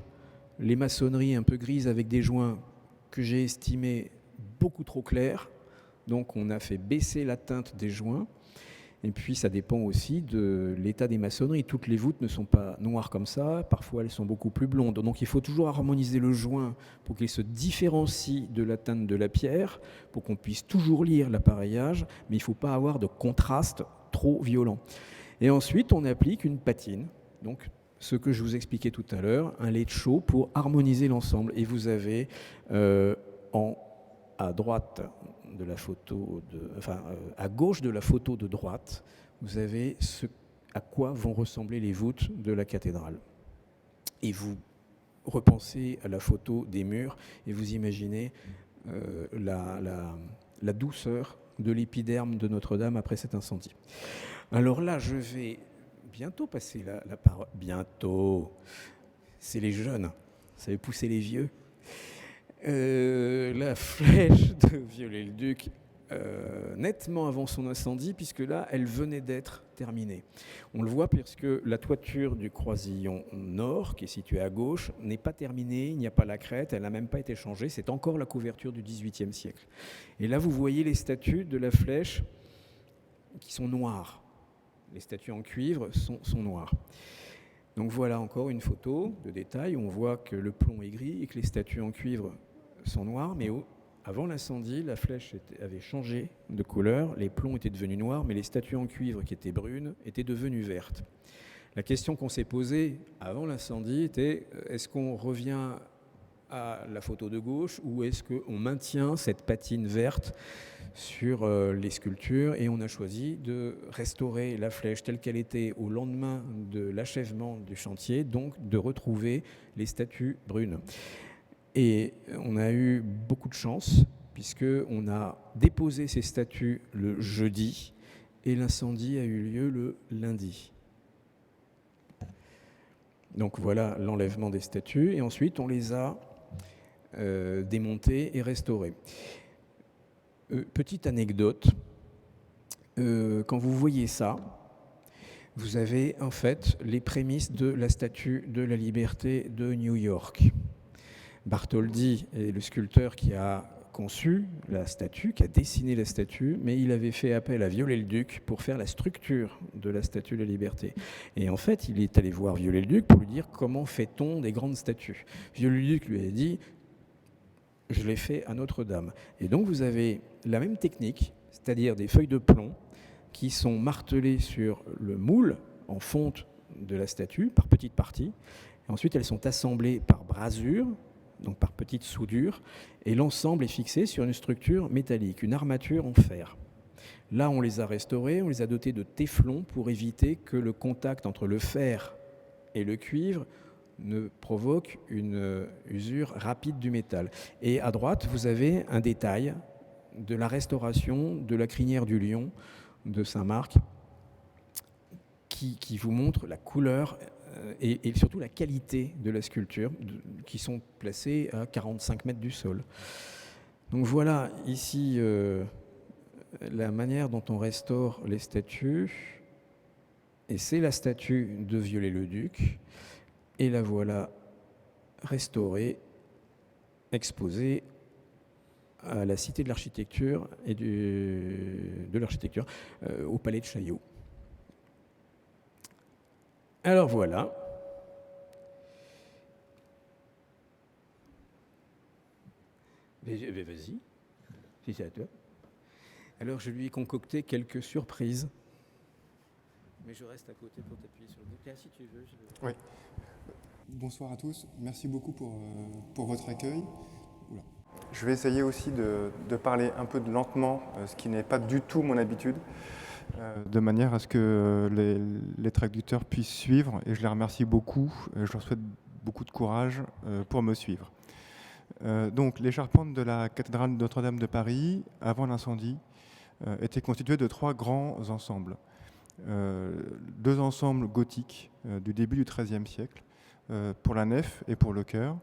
les maçonneries un peu grises avec des joints que j'ai estimés beaucoup trop clairs. Donc on a fait baisser la teinte des joints. Et puis ça dépend aussi de l'état des maçonneries. Toutes les voûtes ne sont pas noires comme ça, parfois elles sont beaucoup plus blondes. Donc il faut toujours harmoniser le joint pour qu'il se différencie de la teinte de la pierre, pour qu'on puisse toujours lire l'appareillage, mais il ne faut pas avoir de contraste trop violent. Et ensuite on applique une patine, donc ce que je vous expliquais tout à l'heure, un lait de chaux pour harmoniser l'ensemble. Et vous avez à droite de la photo, à gauche de la photo de droite, vous avez ce à quoi vont ressembler les voûtes de la cathédrale. Et vous repensez à la photo des murs et vous imaginez la douceur de l'épiderme de Notre-Dame après cet incendie. Alors là, je vais bientôt passer la parole. Bientôt, c'est les jeunes, ça va pousser les vieux. La flèche de Viollet-le-Duc, nettement avant son incendie, puisque là, elle venait d'être terminée. On le voit parce que la toiture du croisillon nord, qui est située à gauche, n'est pas terminée, il n'y a pas la crête, elle n'a même pas été changée, c'est encore la couverture du XVIIIe siècle. Et là, vous voyez les statues de la flèche qui sont noires. Les statues en cuivre sont noires. Donc voilà encore une photo de détail où on voit que le plomb est gris et que les statues en cuivre sont noires, mais Avant l'incendie, la flèche avait changé de couleur, les plombs étaient devenus noirs, mais les statues en cuivre qui étaient brunes étaient devenues vertes. La question qu'on s'est posée avant l'incendie était, est-ce qu'on revient à la photo de gauche ou est-ce qu'on maintient cette patine verte sur les sculptures, et on a choisi de restaurer la flèche telle qu'elle était au lendemain de l'achèvement du chantier, donc de retrouver les statues brunes. Et on a eu beaucoup de chance puisqu'on a déposé ces statues le jeudi et l'incendie a eu lieu le lundi. Donc voilà l'enlèvement des statues, et ensuite on les a démontées et restaurées. Petite anecdote, quand vous voyez ça, vous avez en fait les prémices de la Statue de la Liberté de New York. Bartholdi est le sculpteur qui a conçu la statue, qui a dessiné la statue, mais il avait fait appel à Viollet-le-Duc pour faire la structure de la Statue de la Liberté. Et en fait, il est allé voir Viollet-le-Duc pour lui dire comment fait-on des grandes statues. Viollet-le-Duc lui a dit « je l'ai fait à Notre-Dame ». Et donc vous avez la même technique, c'est-à-dire des feuilles de plomb qui sont martelées sur le moule en fonte de la statue par petites parties. Et ensuite, elles sont assemblées par brasure, donc par petites soudures, et l'ensemble est fixé sur une structure métallique, une armature en fer. Là, on les a restaurées, on les a dotées de téflon pour éviter que le contact entre le fer et le cuivre ne provoque une usure rapide du métal. Et à droite, vous avez un détail de la restauration de la crinière du lion de Saint-Marc qui vous montre la couleur et surtout la qualité de la sculpture qui sont placées à 45 mètres du sol. Donc voilà ici la manière dont on restaure les statues, et c'est la statue de Viollet-le-Duc, et la voilà restaurée, exposée à la Cité de l'Architecture et de l'Architecture au Palais de Chaillot. Alors voilà. Mais vas-y, si c'est à toi. Alors je lui ai concocté quelques surprises. Mais je reste à côté pour t'appuyer sur le bouton. Si tu veux. Oui. Bonsoir à tous. Merci beaucoup pour votre accueil. Oula. Je vais essayer aussi de parler un peu lentement, ce qui n'est pas du tout mon habitude, de manière à ce que les traducteurs puissent suivre. Et je les remercie beaucoup. Je leur souhaite beaucoup de courage pour me suivre. Donc, les charpentes de la cathédrale Notre-Dame de Paris, avant l'incendie, étaient constituées de 3 grands ensembles. 2 ensembles gothiques du début du XIIIe siècle, pour la nef et pour le chœur,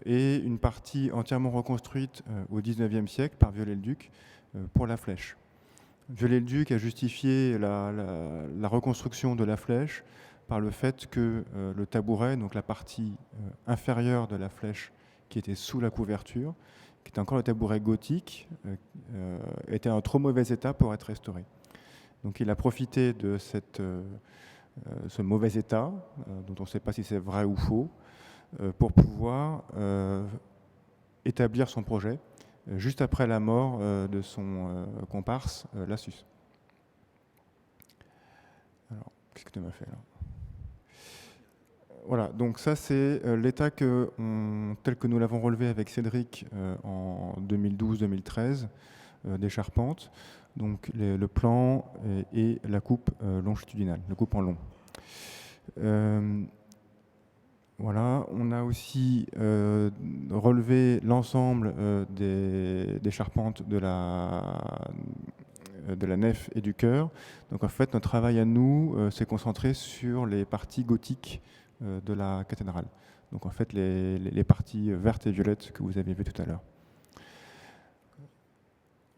et une partie entièrement reconstruite au XIXe siècle par Viollet-le-Duc pour la flèche. Viollet-le-Duc a justifié la reconstruction de la flèche par le fait que le tabouret, donc la partie inférieure de la flèche qui était sous la couverture, qui était encore le tabouret gothique, était en trop mauvais état pour être restauré. Donc il a profité de ce mauvais état, dont on ne sait pas si c'est vrai ou faux, pour pouvoir établir son projet juste après la mort de son comparse, Lassus. Alors, qu'est-ce que tu m'as fait là ? Voilà, donc ça c'est l'état tel que nous l'avons relevé avec Cédric en 2012-2013 des charpentes, donc le plan et la coupe longitudinale, la coupe en long. Voilà, on a aussi relevé l'ensemble des charpentes de la nef et du chœur. Donc en fait, notre travail à nous s'est concentré sur les parties gothiques de la cathédrale. Donc en fait, les parties vertes et violettes que vous avez vues tout à l'heure.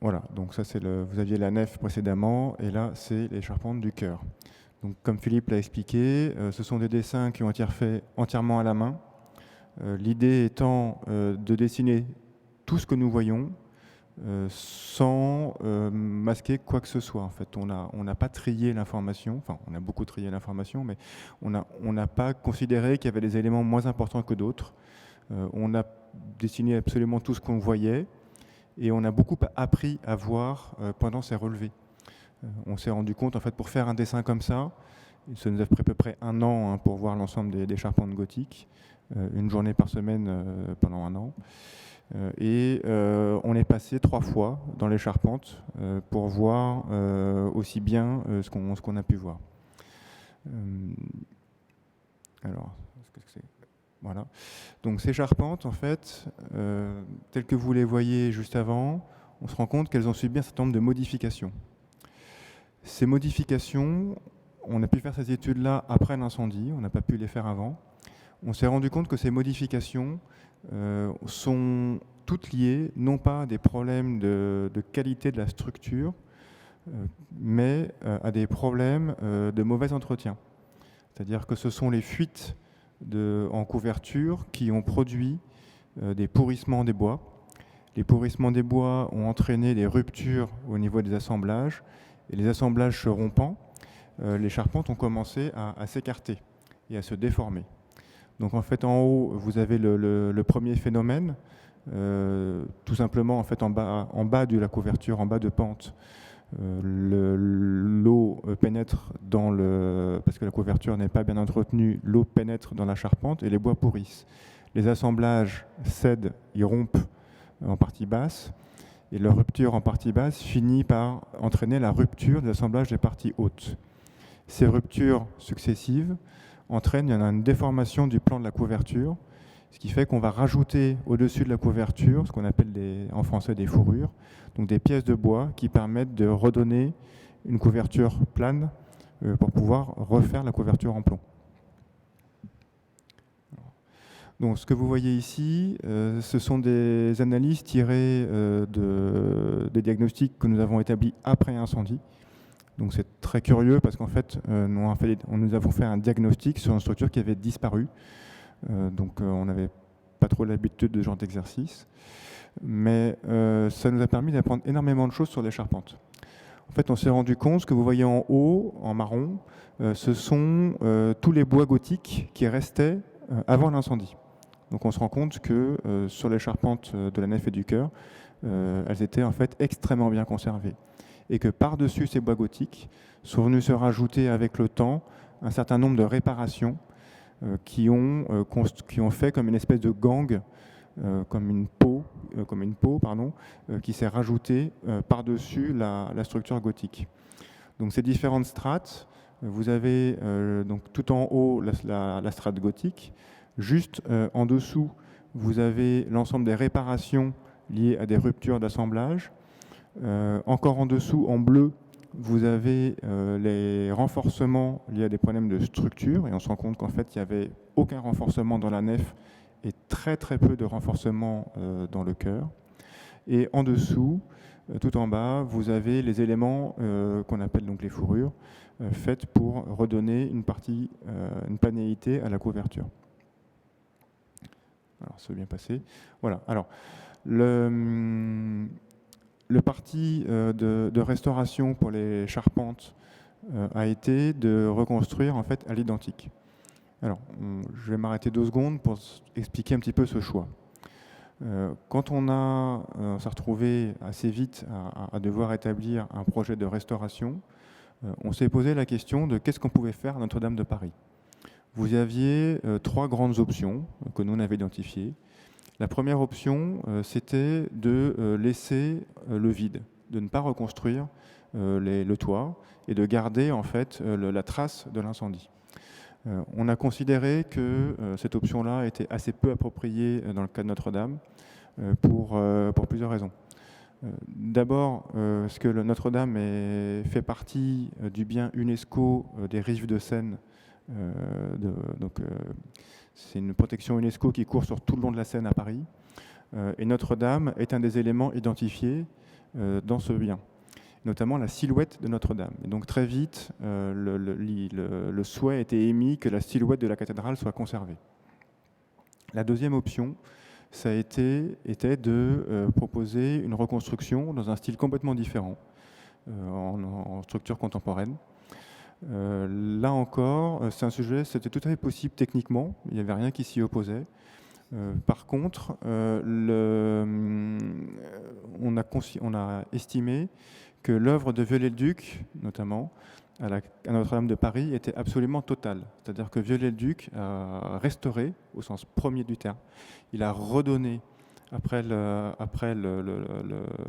Voilà, donc ça vous aviez la nef précédemment, et là c'est les charpentes du chœur. Donc, comme Philippe l'a expliqué, ce sont des dessins qui ont été faits entièrement à la main. L'idée étant de dessiner tout ce que nous voyons sans masquer quoi que ce soit. En fait, on n'a pas trié l'information, enfin on a beaucoup trié l'information, mais on n'a pas considéré qu'il y avait des éléments moins importants que d'autres. On a dessiné absolument tout ce qu'on voyait, et on a beaucoup appris à voir pendant ces relevés. On s'est rendu compte, en fait, pour faire un dessin comme ça, ça nous a pris à peu près 1 an hein, pour voir l'ensemble des charpentes gothiques, une journée par semaine pendant 1 an. Et on est passé 3 fois dans les charpentes pour voir aussi bien ce qu'on a pu voir. Alors, qu'est-ce que c'est ? Voilà. Donc ces charpentes, en fait, telles que vous les voyez juste avant, on se rend compte qu'elles ont subi un certain nombre de modifications. Ces modifications, on a pu faire ces études-là après l'incendie, on n'a pas pu les faire avant. On s'est rendu compte que ces modifications sont toutes liées, non pas à des problèmes de qualité de la structure, mais à des problèmes de mauvais entretien. C'est-à-dire que ce sont les fuites en couverture qui ont produit des pourrissements des bois. Les pourrissements des bois ont entraîné des ruptures au niveau des assemblages, et les assemblages se rompant, les charpentes ont commencé à s'écarter et à se déformer. Donc en fait en haut vous avez le premier phénomène, tout simplement en fait en bas de la couverture, en bas de pente, l'eau pénètre parce que la couverture n'est pas bien entretenue, l'eau pénètre dans la charpente et les bois pourrissent. Les assemblages cèdent, ils rompent en partie basse, et leur rupture en partie basse finit par entraîner la rupture des assemblages des parties hautes. Ces ruptures successives entraînent une déformation du plan de la couverture, ce qui fait qu'on va rajouter au-dessus de la couverture ce qu'on appelle en français des fourrures, donc des pièces de bois qui permettent de redonner une couverture plane pour pouvoir refaire la couverture en plomb. Donc, ce que vous voyez ici, ce sont des analyses tirées des diagnostics que nous avons établis après incendie. Donc c'est très curieux parce qu'en fait, nous avons fait un diagnostic sur une structure qui avait disparu. Donc on n'avait pas trop l'habitude de ce genre d'exercice. Mais ça nous a permis d'apprendre énormément de choses sur les charpentes. En fait, on s'est rendu compte, ce que vous voyez en haut, en marron, ce sont tous les bois gothiques qui restaient avant l'incendie. Donc on se rend compte que sur les charpentes de la nef et du chœur, elles étaient en fait extrêmement bien conservées. Et que par-dessus ces bois gothiques sont venus se rajouter avec le temps un certain nombre de réparations qui ont fait comme une espèce de gang, comme une peau, qui s'est rajoutée par-dessus la structure gothique. Donc ces différentes strates, vous avez donc tout en haut la strate gothique, juste en dessous vous avez l'ensemble des réparations liées à des ruptures d'assemblage. Encore en dessous, en bleu, vous avez les renforcements liés à des problèmes de structure, et on se rend compte qu'en fait, il n'y avait aucun renforcement dans la nef et très très peu de renforcement dans le chœur. Et en dessous, tout en bas, vous avez les éléments qu'on appelle donc les fourrures, faites pour redonner une planéité à la couverture. Alors, ça va bien passer. Voilà. Alors, le parti de restauration pour les charpentes a été de reconstruire en fait à l'identique. Alors, je vais m'arrêter 2 secondes pour expliquer un petit peu ce choix. Quand on s'est retrouvé assez vite à devoir établir un projet de restauration, on s'est posé la question de qu'est-ce qu'on pouvait faire à Notre-Dame de Paris. Vous aviez 3 grandes options que nous on avait identifiées. La première option, c'était de laisser le vide, de ne pas reconstruire le toit et de garder en fait la trace de l'incendie. On a considéré que cette option-là était assez peu appropriée dans le cas de Notre-Dame pour plusieurs raisons. D'abord, parce que Notre-Dame fait partie du bien UNESCO des rives de Seine. C'est une protection UNESCO qui court sur tout le long de la Seine à Paris. Et Notre-Dame est un des éléments identifiés dans ce bien, notamment la silhouette de Notre-Dame. Et donc très vite, le souhait était émis que la silhouette de la cathédrale soit conservée. La deuxième option, ça était de proposer une reconstruction dans un style complètement différent, en structure contemporaine. Là encore, c'est un sujet, c'était tout à fait possible techniquement, il n'y avait rien qui s'y opposait. Par contre, on a estimé que l'œuvre de Viollet-le-Duc, notamment, à Notre-Dame de Paris, était absolument totale. C'est-à-dire que Viollet-le-Duc a restauré, au sens premier du terme, il a redonné, après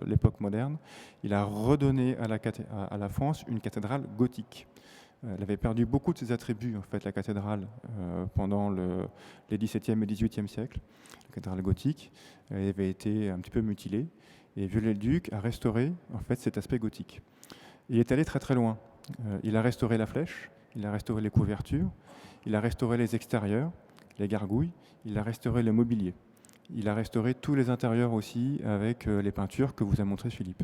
l'époque moderne, il a redonné à la France une cathédrale gothique. Elle avait perdu beaucoup de ses attributs, en fait, la cathédrale, pendant les XVIIe et XVIIIe siècles. La cathédrale gothique elle avait été un petit peu mutilée, et Viollet-le-Duc a restauré, en fait, cet aspect gothique. Il est allé très très loin. Il a restauré la flèche, il a restauré les couvertures, il a restauré les extérieurs, les gargouilles, il a restauré le mobilier. Il a restauré tous les intérieurs aussi avec les peintures que vous a montré Philippe.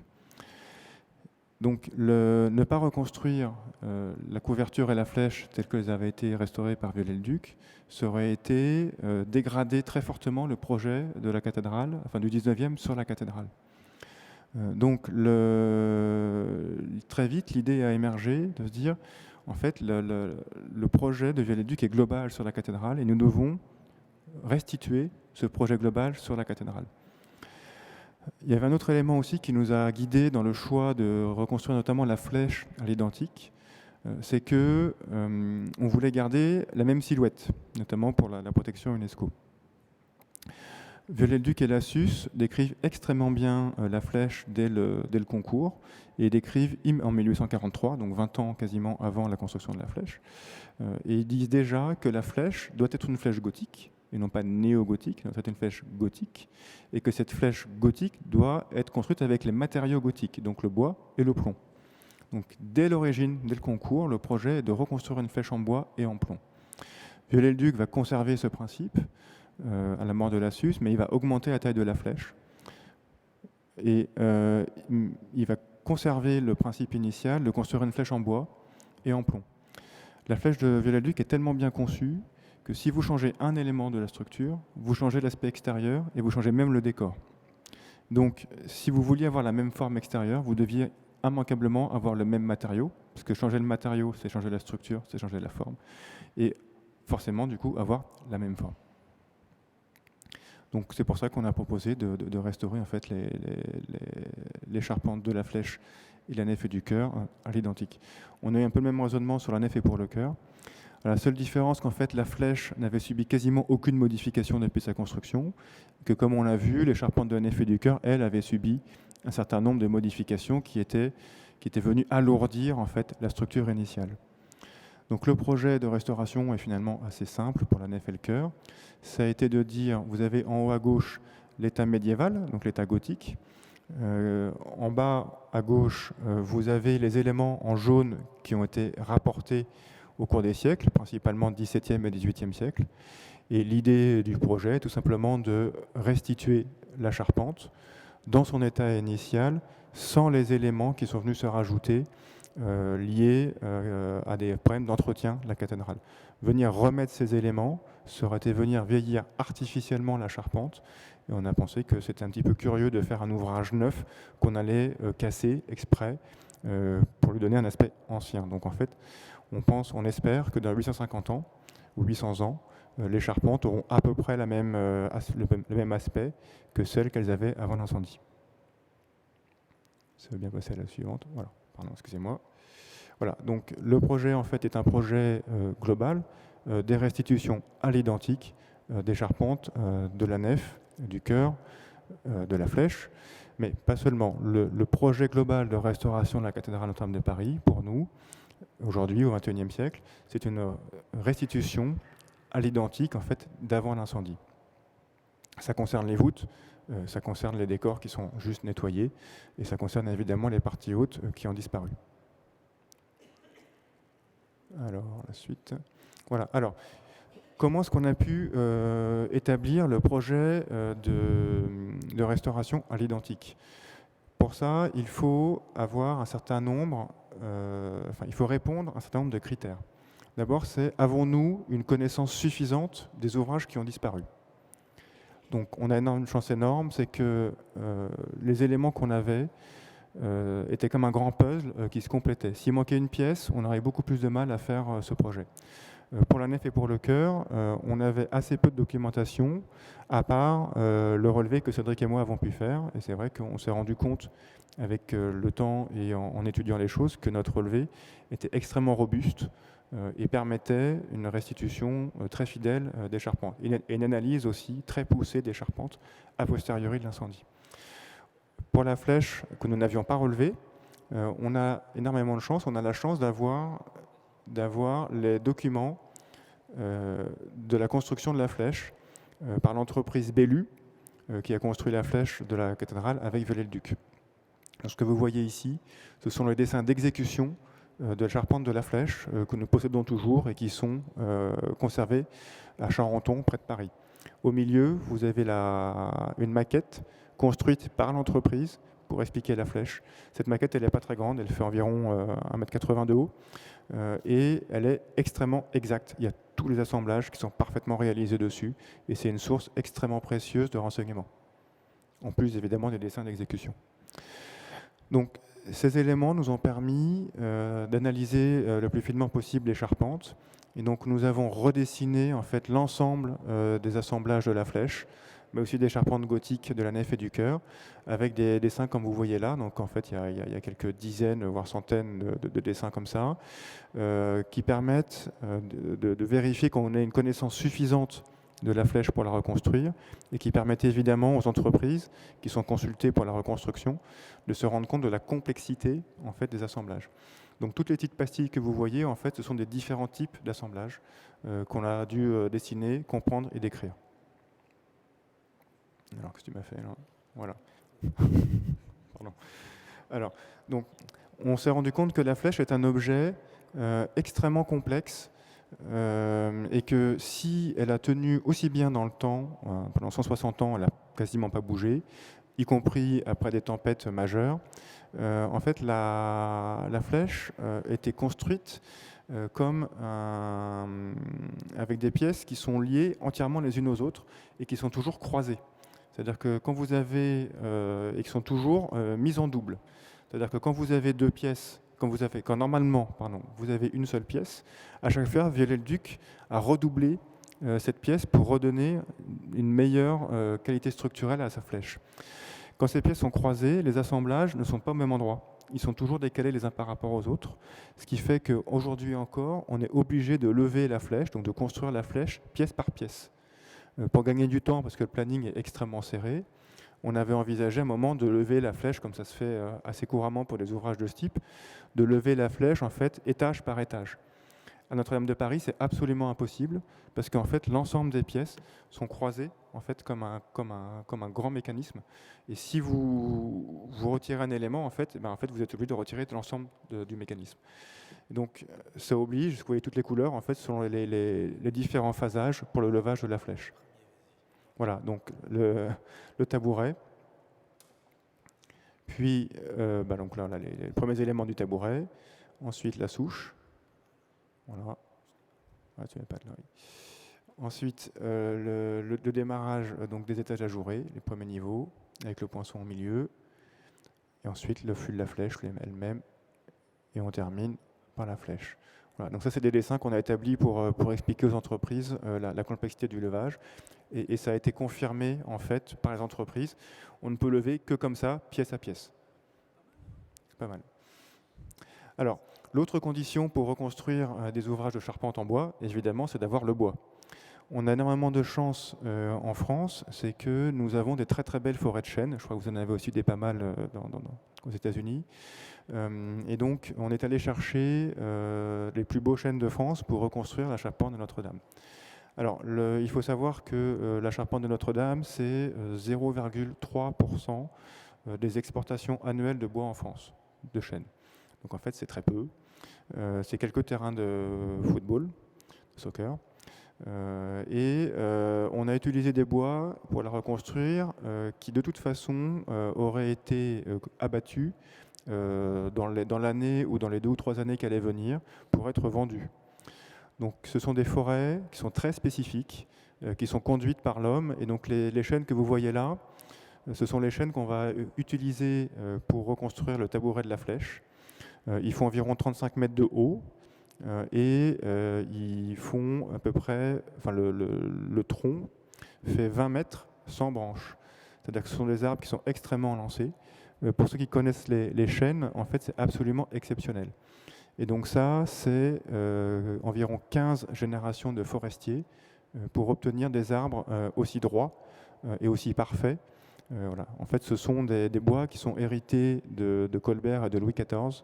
Donc ne pas reconstruire la couverture et la flèche telles qu'elles avaient été restaurées par Viollet-le-Duc, ça aurait été dégrader très fortement le projet de la cathédrale, enfin du 19e sur la cathédrale. Donc très vite, l'idée a émergé de se dire, en fait, le projet de Viollet-le-Duc est global sur la cathédrale et nous devons restituer ce projet global sur la cathédrale. Il y avait un autre élément aussi qui nous a guidés dans le choix de reconstruire notamment la flèche à l'identique, c'est que on voulait garder la même silhouette, notamment pour la protection UNESCO. Viollet-le-Duc et Lassus décrivent extrêmement bien la flèche dès le concours et décrivent en 1843, donc 20 ans quasiment avant la construction de la flèche, et ils disent déjà que la flèche doit être une flèche gothique, et non pas néo-gothique, c'est une flèche gothique, et que cette flèche gothique doit être construite avec les matériaux gothiques, donc le bois et le plomb. Donc dès l'origine, dès le concours, le projet est de reconstruire une flèche en bois et en plomb. Viollet-le-Duc va conserver ce principe à la mort de Lassus, mais il va augmenter la taille de la flèche, et il va conserver le principe initial de construire une flèche en bois et en plomb. La flèche de Viollet-le-Duc est tellement bien conçue que si vous changez un élément de la structure, vous changez l'aspect extérieur et vous changez même le décor. Donc, si vous vouliez avoir la même forme extérieure, vous deviez immanquablement avoir le même matériau, parce que changer le matériau, c'est changer la structure, c'est changer la forme, et forcément, du coup, avoir la même forme. Donc, c'est pour ça qu'on a proposé de restaurer en fait les charpentes de la flèche et la nef et du chœur à l'identique. On a eu un peu le même raisonnement sur la nef et pour le chœur. La seule différence, qu'en fait, la flèche n'avait subi quasiment aucune modification depuis sa construction, que comme on l'a vu, les charpentes de la nef et du chœur, elles, avaient subi un certain nombre de modifications qui étaient venues alourdir en fait, la structure initiale. Donc le projet de restauration est finalement assez simple pour la nef et le chœur. Ça a été de dire, vous avez en haut à gauche l'état médiéval, donc l'état gothique. En bas à gauche, vous avez les éléments en jaune qui ont été rapportés au cours des siècles, principalement XVIIe et XVIIIe siècle. Et l'idée du projet est tout simplement de restituer la charpente dans son état initial, sans les éléments qui sont venus se rajouter liés à des problèmes d'entretien de la cathédrale. Venir remettre ces éléments, ça aurait été venir vieillir artificiellement la charpente, et on a pensé que c'était un petit peu curieux de faire un ouvrage neuf qu'on allait casser exprès pour lui donner un aspect ancien. Donc en fait, on espère que dans 850 ans ou 800 ans, les charpentes auront à peu près le même aspect que celles qu'elles avaient avant l'incendie. Ça va bien passer à la suivante. Voilà, pardon, excusez-moi. Voilà, donc le projet en fait est un projet global des restitutions à l'identique des charpentes de la nef, du chœur, de la flèche, mais pas seulement. Le projet global de restauration de la cathédrale Notre-Dame de Paris, pour nous, aujourd'hui, au XXIe siècle, c'est une restitution à l'identique en fait, d'avant l'incendie. Ça concerne les voûtes, ça concerne les décors qui sont juste nettoyés, et ça concerne évidemment les parties hautes qui ont disparu. Alors, la suite. Voilà. Alors, comment est-ce qu'on a pu établir le projet de restauration à l'identique ? Pour ça, il faut avoir un certain nombre, il faut répondre à un certain nombre de critères. D'abord, c'est avons-nous une connaissance suffisante des ouvrages qui ont disparu ? Donc, on a une chance énorme, c'est que les éléments qu'on avait étaient comme un grand puzzle qui se complétait. S'il manquait une pièce, on aurait beaucoup plus de mal à faire ce projet. Pour la nef et pour le chœur, on avait assez peu de documentation, à part le relevé que Cédric et moi avons pu faire. Et c'est vrai qu'on s'est rendu compte, avec le temps et en étudiant les choses, que notre relevé était extrêmement robuste et permettait une restitution très fidèle des charpentes. Et une analyse aussi très poussée des charpentes a posteriori de l'incendie. Pour la flèche que nous n'avions pas relevée, on a énormément de chance. On a la chance d'avoir les documents de la construction de la flèche par l'entreprise Bellu qui a construit la flèche de la cathédrale avec Viollet-le-Duc. Ce que vous voyez ici, ce sont les dessins d'exécution de la charpente de la flèche que nous possédons toujours et qui sont conservés à Charenton, près de Paris. Au milieu, vous avez une maquette construite par l'entreprise pour expliquer la flèche. Cette maquette, elle n'est pas très grande, elle fait environ 1,80 m de haut et elle est extrêmement exacte. Il y a tous les assemblages qui sont parfaitement réalisés dessus et c'est une source extrêmement précieuse de renseignements, en plus évidemment des dessins d'exécution. Donc, ces éléments nous ont permis d'analyser le plus finement possible les charpentes. Et donc, nous avons redessiné en fait l'ensemble des assemblages de la flèche, mais aussi des charpentes gothiques de la nef et du chœur, avec des dessins comme vous voyez là. Donc, en fait, il y a quelques dizaines, voire centaines de dessins comme ça, qui permettent de vérifier qu'on ait une connaissance suffisante de la flèche pour la reconstruire et qui permettent évidemment aux entreprises qui sont consultées pour la reconstruction de se rendre compte de la complexité en fait, des assemblages. Donc toutes les petites pastilles que vous voyez, en fait, ce sont des différents types d'assemblages qu'on a dû dessiner, comprendre et décrire. Alors, qu'est-ce que tu m'as fait là ? Voilà. Pardon. Alors, donc, on s'est rendu compte que la flèche est un objet extrêmement complexe et que si elle a tenu aussi bien dans le temps, pendant 160 ans, elle n'a quasiment pas bougé, y compris après des tempêtes majeures, en fait, la flèche était construite avec des pièces qui sont liées entièrement les unes aux autres et qui sont toujours croisées. C'est-à-dire que quand vous avez, et qui sont toujours mises en double. C'est-à-dire que quand vous avez deux pièces, quand normalement, vous avez une seule pièce, à chaque fois, Viollet-le-Duc a redoublé cette pièce pour redonner une meilleure qualité structurelle à sa flèche. Quand ces pièces sont croisées, les assemblages ne sont pas au même endroit. Ils sont toujours décalés les uns par rapport aux autres, ce qui fait qu'aujourd'hui encore, on est obligé de lever la flèche, donc de construire la flèche pièce par pièce. Pour gagner du temps, parce que le planning est extrêmement serré, on avait envisagé un moment de lever la flèche, comme ça se fait assez couramment pour des ouvrages de ce type, de lever la flèche en fait étage par étage. À Notre-Dame de Paris, c'est absolument impossible parce qu'en fait l'ensemble des pièces sont croisées en fait comme un grand mécanisme. Et si vous retirez un élément, en fait vous êtes obligé de retirer l'ensemble du mécanisme. Et donc ça oblige, vous voyez toutes les couleurs en fait selon les différents phasages pour le levage de la flèche. Voilà, donc le tabouret. Puis, donc là, les premiers éléments du tabouret. Ensuite, la souche. Voilà. Ah, tu mets pas de là, oui. Ensuite, le démarrage donc des étages ajourés, les premiers niveaux, avec le poinçon au milieu. Et ensuite, le flux de la flèche elle-même. Et on termine par la flèche. Voilà, donc ça, c'est des dessins qu'on a établis pour expliquer aux entreprises la complexité du levage. Et ça a été confirmé, en fait, par les entreprises. On ne peut lever que comme ça, pièce à pièce. C'est pas mal. Alors, l'autre condition pour reconstruire des ouvrages de charpente en bois, évidemment, c'est d'avoir le bois. On a énormément de chance en France, c'est que nous avons des très très belles forêts de chênes. Je crois que vous en avez aussi des pas mal aux États-Unis. Et donc, on est allé chercher les plus beaux chênes de France pour reconstruire la charpente de Notre-Dame. Alors, il faut savoir que la charpente de Notre-Dame, c'est 0,3% des exportations annuelles de bois en France, de chêne. Donc en fait, c'est très peu. C'est quelques terrains de football, de soccer. On a utilisé des bois pour la reconstruire qui, de toute façon, auraient été abattus dans l'année ou dans les 2 ou 3 années qui allaient venir pour être vendus. Donc ce sont des forêts qui sont très spécifiques, qui sont conduites par l'homme. Et donc les chênes que vous voyez là, ce sont les chênes qu'on va utiliser pour reconstruire le tabouret de la flèche. Ils font environ 35 mètres de haut. ils font à peu près, enfin le tronc fait 20 mètres sans branches. C'est-à-dire que ce sont des arbres qui sont extrêmement lancés. Pour ceux qui connaissent les chênes, en fait, c'est absolument exceptionnel. Et donc ça, c'est environ 15 générations de forestiers pour obtenir des arbres aussi droits et aussi parfaits. Voilà. En fait, ce sont des bois qui sont hérités de Colbert et de Louis XIV.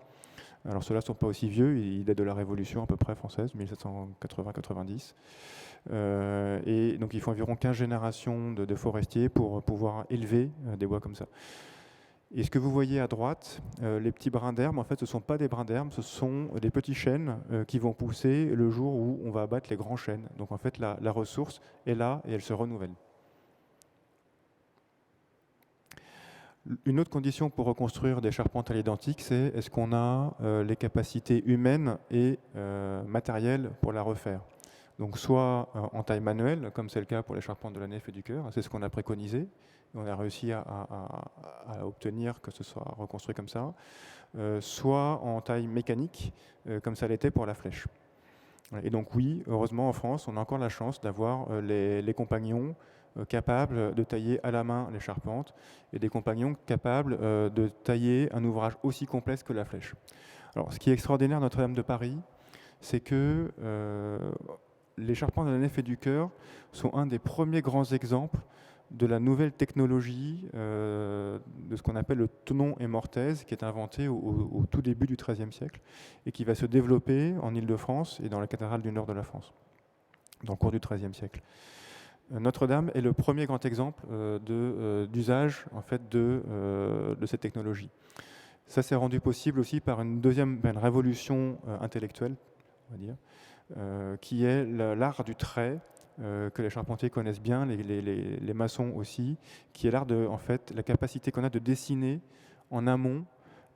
Alors ceux-là ne sont pas aussi vieux, ils datent de la Révolution à peu près française, 1780-90. Et donc il faut environ 15 générations de forestiers pour pouvoir élever des bois comme ça. Et ce que vous voyez à droite, les petits brins d'herbe, en fait ce ne sont pas des brins d'herbe, ce sont des petits chênes qui vont pousser le jour où on va abattre les grands chênes. Donc en fait la ressource est là et elle se renouvelle. Une autre condition pour reconstruire des charpentes à l'identique, c'est est-ce qu'on a les capacités humaines et matérielles pour la refaire. Donc soit en taille manuelle, comme c'est le cas pour les charpentes de la nef et du chœur, c'est ce qu'on a préconisé, et on a réussi à obtenir que ce soit reconstruit comme ça, soit en taille mécanique, comme ça l'était pour la flèche. Et donc oui, heureusement en France, on a encore la chance d'avoir les compagnons capables de tailler à la main les charpentes et des compagnons capables de tailler un ouvrage aussi complexe que la flèche. Alors, ce qui est extraordinaire à Notre-Dame de Paris, c'est que les charpentes de la nef et du chœur sont un des premiers grands exemples de la nouvelle technologie de ce qu'on appelle le tenon et mortaise, qui est inventé au tout début du XIIIe siècle et qui va se développer en Île-de-France et dans la cathédrale du nord de la France, dans le cours du XIIIe siècle. Notre-Dame est le premier grand exemple d'usage en fait, de cette technologie. Ça s'est rendu possible aussi par une révolution intellectuelle, on va dire, qui est l'art du trait, que les charpentiers connaissent bien, les maçons aussi, qui est l'art de, en fait, la capacité qu'on a de dessiner en amont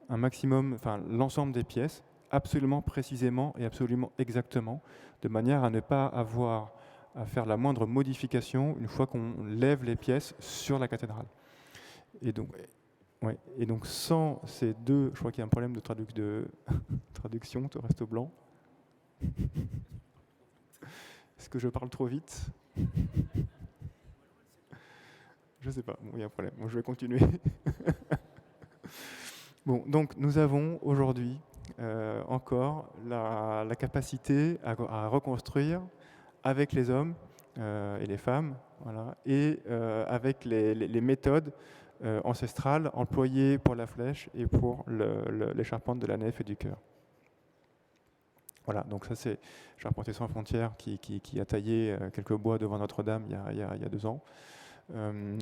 un maximum, enfin l'ensemble des pièces, absolument précisément et absolument exactement, de manière à ne pas avoir à faire la moindre modification une fois qu'on lève les pièces sur la cathédrale. Et donc sans ces deux, je crois qu'il y a un problème de traduction, tout reste blanc. Est-ce que je parle trop vite? Je ne sais pas, bon, il y a un problème, bon, je vais continuer. Bon, donc nous avons aujourd'hui encore la capacité à reconstruire avec les hommes et les femmes, voilà, et avec les méthodes ancestrales employées pour la flèche et pour les charpentes de la nef et du chœur. Voilà, donc ça c'est Charpentiers sans frontières qui a taillé quelques bois devant Notre-Dame il y a 2 ans. On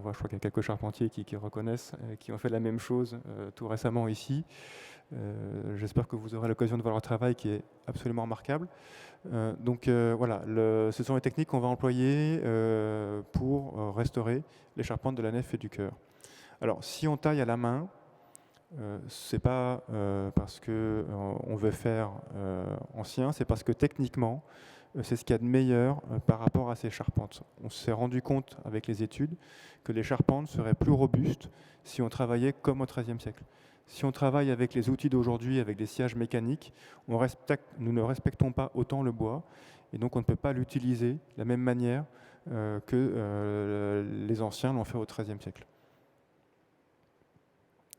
voit, je crois qu'il y a quelques charpentiers qui reconnaissent, qui ont fait la même chose tout récemment ici. J'espère que vous aurez l'occasion de voir leur travail qui est absolument remarquable. Voilà, ce sont les techniques qu'on va employer pour restaurer les charpentes de la nef et du chœur. Alors, si on taille à la main, c'est pas parce qu'on veut faire ancien, c'est parce que techniquement, c'est ce qu'il y a de meilleur par rapport à ces charpentes. On s'est rendu compte avec les études que les charpentes seraient plus robustes si on travaillait comme au XIIIe siècle. Si on travaille avec les outils d'aujourd'hui, avec des sciages mécaniques, nous ne respectons pas autant le bois et donc on ne peut pas l'utiliser de la même manière que les anciens l'ont fait au XIIIe siècle.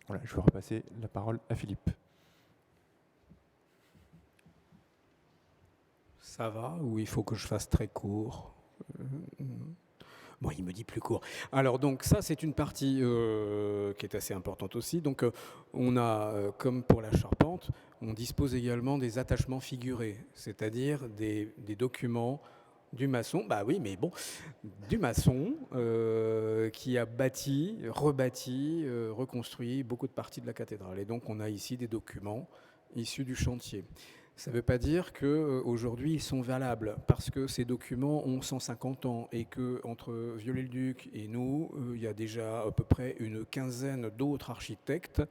Voilà, je vais repasser la parole à Philippe. Ça va ou il faut que je fasse très court? Bon, il me dit plus court. Alors, donc, ça, c'est une partie qui est assez importante aussi. Donc, on a, comme pour la charpente, on dispose également des attachements figurés, c'est-à-dire des documents du maçon, du maçon qui a bâti, rebâti, reconstruit beaucoup de parties de la cathédrale. Et donc, on a ici des documents issus du chantier. Ça ne veut pas dire qu'aujourd'hui ils sont valables, parce que ces documents ont 150 ans et qu'entre Viollet-le-Duc et nous, il y a déjà à peu près une quinzaine d'autres architectes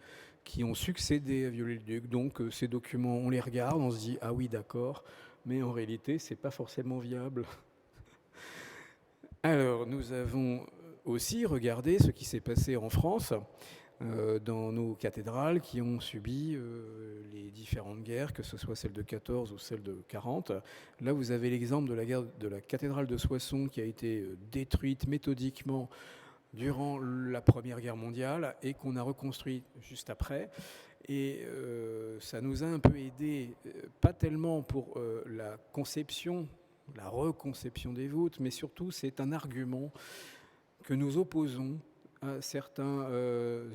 qui ont succédé à Viollet-le-Duc. Donc ces documents, on les regarde, on se dit « ah oui, d'accord », mais en réalité, ce n'est pas forcément viable. Alors, nous avons aussi regardé ce qui s'est passé en France dans nos cathédrales qui ont subi les différentes guerres, que ce soit celle de 14 ou celle de 40. Là, vous avez l'exemple de la cathédrale de Soissons qui a été détruite méthodiquement durant la Première Guerre mondiale et qu'on a reconstruit juste après. Et ça nous a un peu aidé, pas tellement pour la conception, la reconception des voûtes, mais surtout c'est un argument que nous opposons à certains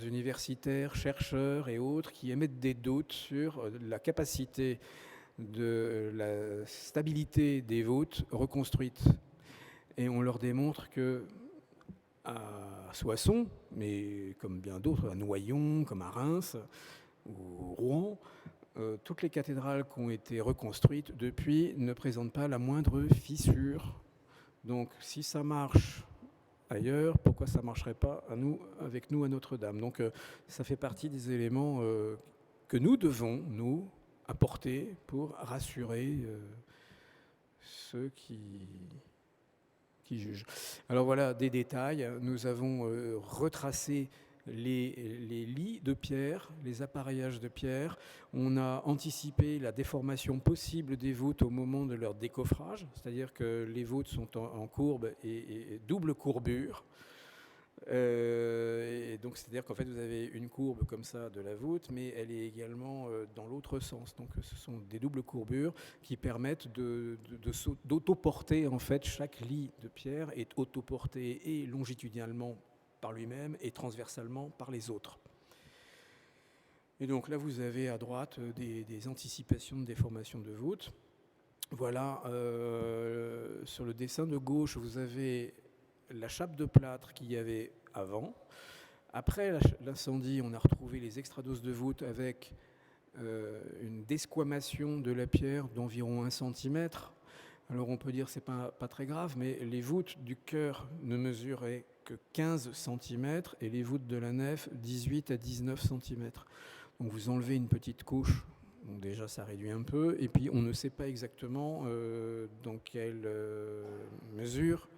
universitaires, chercheurs et autres qui émettent des doutes sur la capacité de la stabilité des voûtes reconstruites. Et on leur démontre que à Soissons, mais comme bien d'autres, à Noyon, comme à Reims ou Rouen, toutes les cathédrales qui ont été reconstruites depuis ne présentent pas la moindre fissure. Donc si ça marche ailleurs, pourquoi ça ne marcherait pas avec nous à Notre-Dame? Donc ça fait partie des éléments que nous devons, nous, apporter pour rassurer ceux qui jugent. Alors voilà des détails. Nous avons retracé les lits de pierre, les appareillages de pierre. On a anticipé la déformation possible des voûtes au moment de leur décoffrage, c'est-à-dire que les voûtes sont en courbe et double courbure. Et donc c'est-à-dire qu'en fait vous avez une courbe comme ça de la voûte, mais elle est également dans l'autre sens. Donc ce sont des doubles courbures qui permettent d'autoporter en fait. Chaque lit de pierre est autoporté et longitudinalement par lui-même et transversalement par les autres. Et donc là vous avez à droite des anticipations de déformation de voûte. Voilà, sur le dessin de gauche vous avez la chape de plâtre qu'il y avait avant. Après l'incendie, on a retrouvé les extradoses de voûte avec une desquamation de la pierre d'environ 1 cm. Alors on peut dire que ce n'est pas très grave, mais les voûtes du chœur ne mesuraient que 15 cm et les voûtes de la nef 18 à 19 cm. Donc vous enlevez une petite couche, donc déjà ça réduit un peu, et puis on ne sait pas exactement dans quelle mesure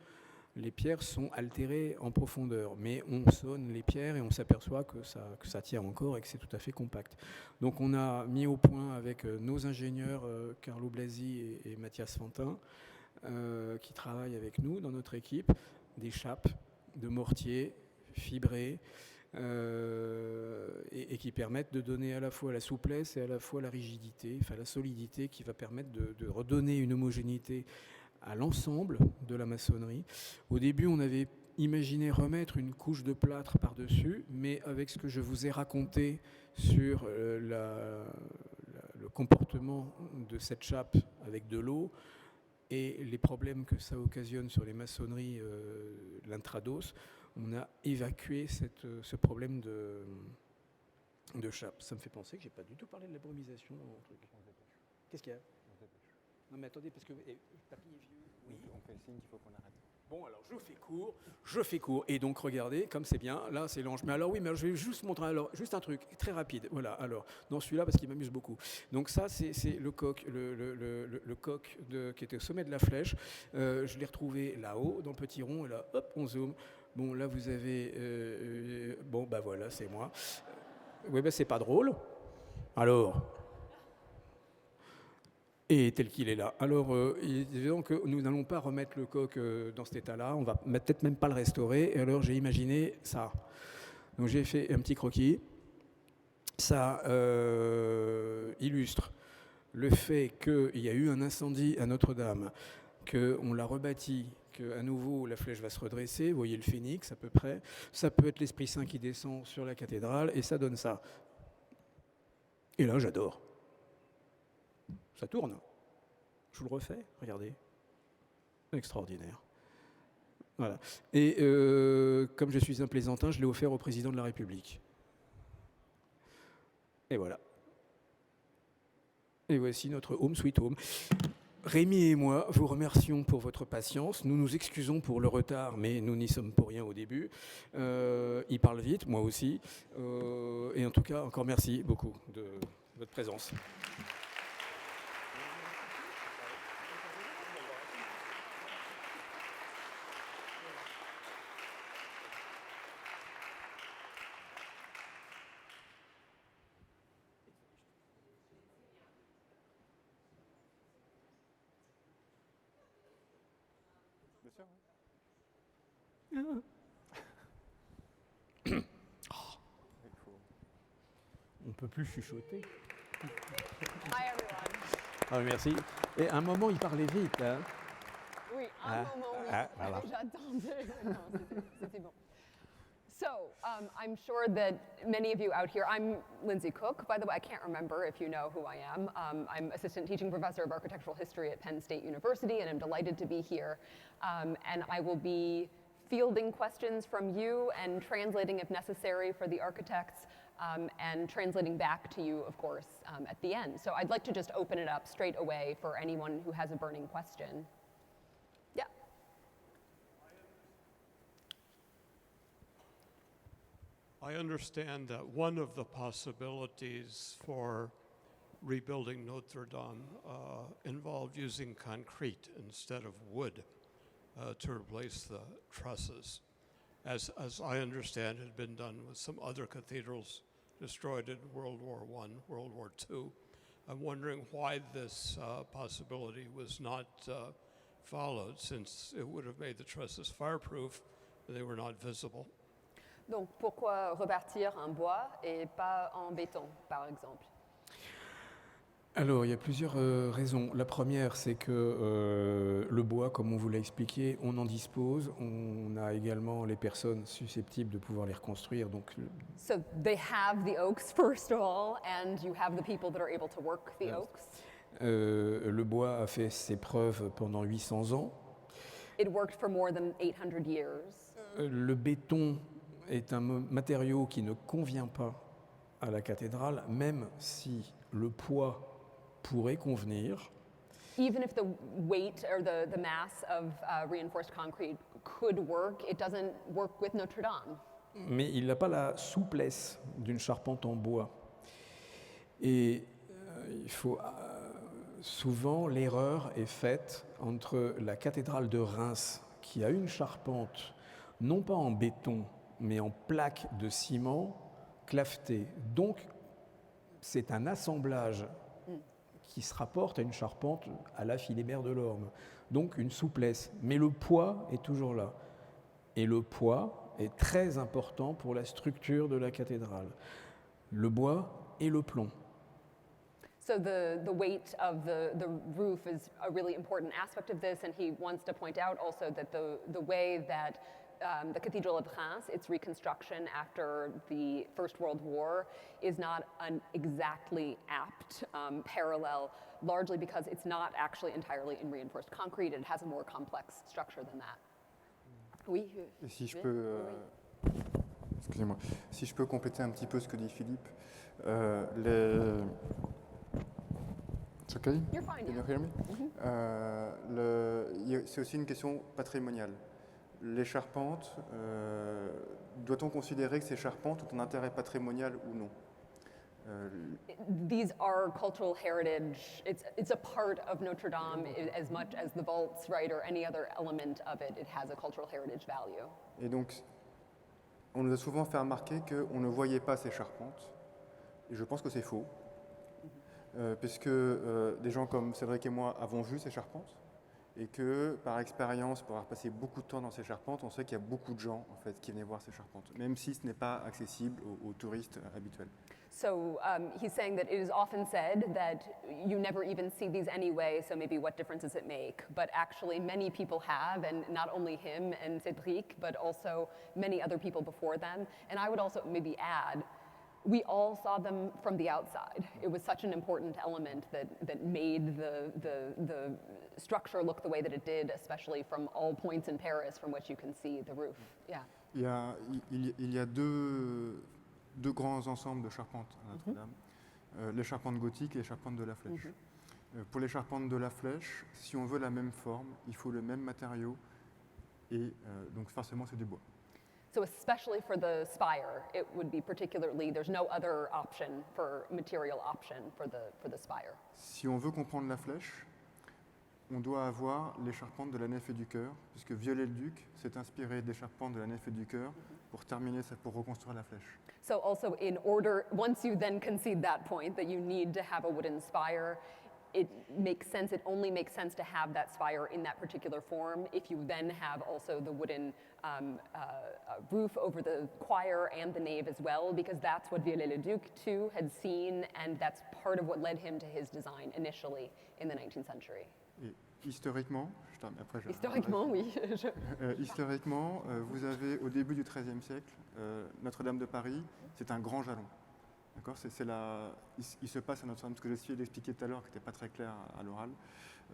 les pierres sont altérées en profondeur, mais on sonne les pierres et on s'aperçoit que ça tient encore et que c'est tout à fait compact. Donc on a mis au point avec nos ingénieurs Carlo Blasi et Mathias Fantin, qui travaillent avec nous dans notre équipe, des chapes de mortier fibrées et qui permettent de donner à la fois la souplesse et à la fois la rigidité, enfin la solidité qui va permettre de redonner une homogénéité à l'ensemble de la maçonnerie. Au début, on avait imaginé remettre une couche de plâtre par-dessus, mais avec ce que je vous ai raconté sur le comportement de cette chape avec de l'eau et les problèmes que ça occasionne sur les maçonneries l'intrados, on a évacué ce problème de chape. Ça me fait penser que je n'ai pas du tout parlé de la brumisation dans mon truc. Qu'est-ce qu'il y a ? Non mais attendez, parce que le tapis est vieux. Oui. On fait le signe qu'il faut qu'on arrête. Bon, alors je fais court. Et donc regardez, comme c'est bien, là c'est l'ange. Mais alors oui, mais je vais juste montrer, alors juste un truc très rapide. Voilà, alors, dans celui-là, parce qu'il m'amuse beaucoup. Donc ça, c'est le coq, le coq qui était au sommet de la flèche. Je l'ai retrouvé là-haut, dans le petit rond, et là, hop, on zoome. Bon, là vous avez... bon, bah voilà, c'est moi. Oui, bah c'est pas drôle. Alors... Et tel qu'il est là. Alors, il est évident que nous n'allons pas remettre le coq dans cet état-là, on va peut-être même pas le restaurer, et alors j'ai imaginé ça. Donc j'ai fait un petit croquis. Ça illustre le fait qu'il y a eu un incendie à Notre-Dame, qu'on l'a rebâti, qu'à nouveau la flèche va se redresser, vous voyez le phénix à peu près, ça peut être l'Esprit Saint qui descend sur la cathédrale, et ça donne ça. Et là, j'adore. Ça tourne. Je vous le refais, regardez. Extraordinaire. Voilà. Et comme je suis un plaisantin, je l'ai offert au président de la République. Et voilà. Et voici notre Home Sweet Home. Rémi et moi vous remercions pour votre patience. Nous nous excusons pour le retard, mais nous n'y sommes pour rien au début. Il parle vite, moi aussi. Et en tout cas, encore merci beaucoup de votre présence. Bien sûr. Oui. Il faut- On ne peut plus chuchoter. Hi everyone. Ah, merci. Et à un moment, il parlait vite. Hein. Oui, Ah, un moment, oui. voilà. J'attendais. Non, c'était bon. So, I'm sure that many of you out here, I'm Lindsay Cook, by the way, I can't remember if you know who I am. I'm assistant teaching professor of architectural history at Penn State University, and I'm delighted to be here. And I will be fielding questions from you and translating if necessary for the architects, and translating back to you, of course, at the end. So I'd like to just open it up straight away for anyone who has a burning question. Yeah. I understand that one of the possibilities for rebuilding Notre Dame involved using concrete instead of wood to replace the trusses. As I understand, it had been done with some other cathedrals destroyed in World War I, World War II. I'm wondering why this possibility was not followed, since it would have made the trusses fireproof and they were not visible. Donc pourquoi repartir en bois et pas en béton, par exemple? Alors, il y a plusieurs raisons. La première, c'est que le bois, comme on vous l'a expliqué, on en dispose. On a également les personnes susceptibles de pouvoir les reconstruire. Donc, So they have the oaks, first of all, and you have the people that are able to work the oaks. le bois a fait ses preuves pendant 800 ans. It worked for more than 800 years. Le béton est un matériau qui ne convient pas à la cathédrale, même si le poids pourrait convenir. Even if the weight or the mass of reinforced concrete could work, it doesn't work with Notre Dame. Mais il n'a pas la souplesse d'une charpente en bois. Et il faut souvent l'erreur est faite entre la cathédrale de Reims, qui a une charpente non pas en béton, mais en plaques de ciment clavetées. Donc, c'est un assemblage qui se rapporte à une charpente à la Philibert de l'Orme. Donc, une souplesse. Mais le poids est toujours là. Et le poids est très important pour la structure de la cathédrale. Le bois et le plomb. So the weight of the roof is a really important aspect of this, and he wants to point out also that the way that the Cathedral of Reims, its reconstruction after the First World War, is not an exactly apt parallel, largely because it's not actually entirely in reinforced concrete. It has a more complex structure than that. Oui. Et si je peux, excusez-moi, si je peux compléter un petit peu ce que dit Philippe, It's okay? You're fine, Can yeah. you hear me? C'est aussi une question patrimoniale. Les charpentes, doit-on considérer que ces charpentes ont un intérêt patrimonial ou non? These are cultural heritage. It's a part of Notre Dame as much as the vaults, right, or any other element of it. It has a cultural heritage value. Et donc, on nous a souvent fait remarquer qu'on ne voyait pas ces charpentes. Et je pense que c'est faux. Puisque des gens comme Cédric et moi avons vu ces charpentes. Et que, par expérience, pour avoir passé beaucoup de temps dans ces charpentes, on sait qu'il y a beaucoup de gens en fait, qui venaient voir ces charpentes, même si ce n'est pas accessible aux touristes habituels. So he's saying that it is often said that you never even see these anyway, so maybe what difference does it make? But actually many people have, and not only him and Cédric, but also many other people before them. And I would also maybe add, we all saw them from the outside. It was such an important element that made the structure look the way that it did, especially from all points in Paris from which you can see the roof. Yeah. Il y a deux grands ensembles de charpentes à Notre-Dame, les charpentes gothiques et les charpentes de la Flèche. Pour les charpentes de la Flèche, si on veut la même forme, il faut le même matériau et donc forcément c'est du bois. So especially for the spire, it would be particularly, there's no other option for material option for the spire. Si on veut comprendre la Flèche, on doit avoir les charpentes de la nef et du chœur, puisque Viollet-le-Duc s'est inspiré des charpentes de la nef et du chœur pour terminer ça, pour reconstruire la Flèche. So also in order, once you then concede that point that you need to have a wooden spire, it makes sense, it only makes sense to have that spire in that particular form if you then have also the wooden roof over the choir and the nave as well, because that's what Viollet-le-Duc too had seen, and that's part of what led him to his design initially in the 19th century. Et historiquement, Historiquement, oui. historiquement, vous avez au début du XIIIe siècle, Notre-Dame de Paris, c'est un grand jalon. D'accord, il se passe à Notre-Dame, ce que j'ai essayé d'expliquer tout à l'heure, qui n'était pas très clair à l'oral,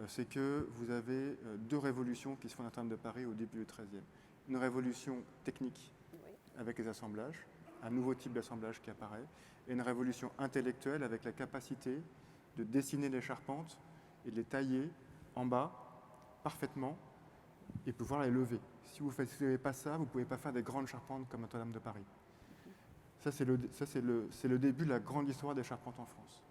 c'est que vous avez deux révolutions qui se font à Notre-Dame de Paris au début du XIIIe. Une révolution technique avec les assemblages, un nouveau type d'assemblage qui apparaît, et une révolution intellectuelle avec la capacité de dessiner les charpentes et de les tailler en bas parfaitement et pouvoir les lever. Si vous ne faites pas ça, vous ne pouvez pas faire des grandes charpentes comme Notre-Dame de Paris. Ça, c'est le début de la grande histoire des charpentes en France.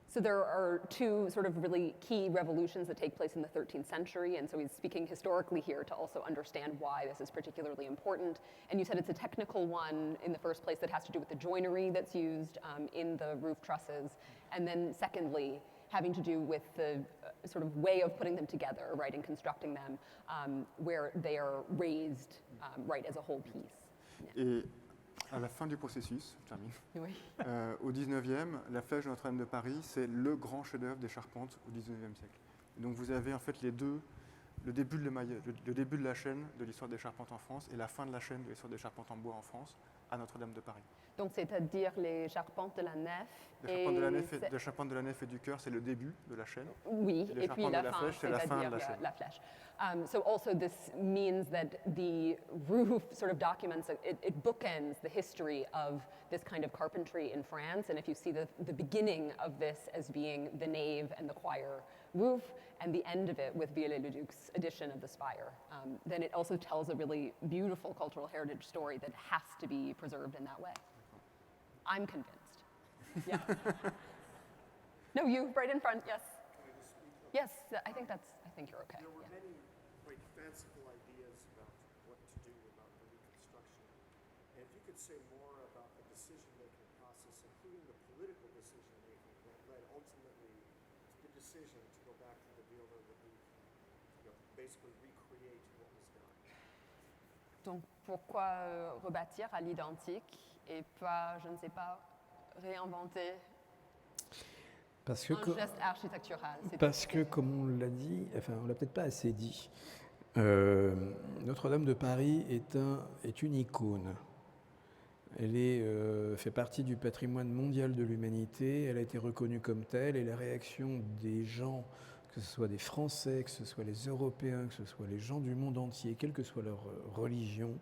So there are two sort of really key revolutions that take place in the 13th century, and so he's speaking historically here to also understand why this is particularly important. And you said it's a technical one in the first place that has to do with the joinery that's used in the roof trusses, and then secondly, having to do with the sort of way of putting them together, right, and constructing them, where they are raised, right, as a whole piece. Et à la fin du processus, je termine, Oui. au 19e, la flèche de Notre-Dame de Paris, c'est le grand chef-d'œuvre des charpentes au 19e siècle. Et donc vous avez en fait les deux, le début de la chaîne de l'histoire des charpentes en France et la fin de la chaîne de l'histoire des charpentes en bois en France à Notre-Dame de Paris. Donc c'est-à-dire les charpentes de la nef. Les charpentes de la nef et du chœur, c'est le début de la chaîne. Oui, et puis la de la fin, flèche, c'est la fin de la chaîne. La flèche. So also this means that the roof sort of documents, it bookends the history of this kind of carpentry in France. And if you see the beginning of this as being the nave and the choir roof, and the end of it with Viollet-le-Duc's addition of the spire, then it also tells a really beautiful cultural heritage story that has to be preserved in that way. I'm convinced. Yeah. No, you right in front. Yes. Yes, I think you're okay. There were many fanciful ideas about what to do about the reconstruction. And if you could say more about the decision-making process, including the political decision-making that led ultimately to the decision to go back to the Viollet-le-Duc, basically recreate what was done. Donc pourquoi rebâtir à l'identique et pas, je ne sais pas, réinventer Parce que, un geste architectural? parce que comme on l'a dit, enfin on l'a peut-être pas assez dit, Notre-Dame de Paris est une icône. Elle fait partie du patrimoine mondial de l'humanité, elle a été reconnue comme telle, et la réaction des gens, que ce soit des Français, que ce soit les Européens, que ce soit les gens du monde entier, quelle que soit leur religion,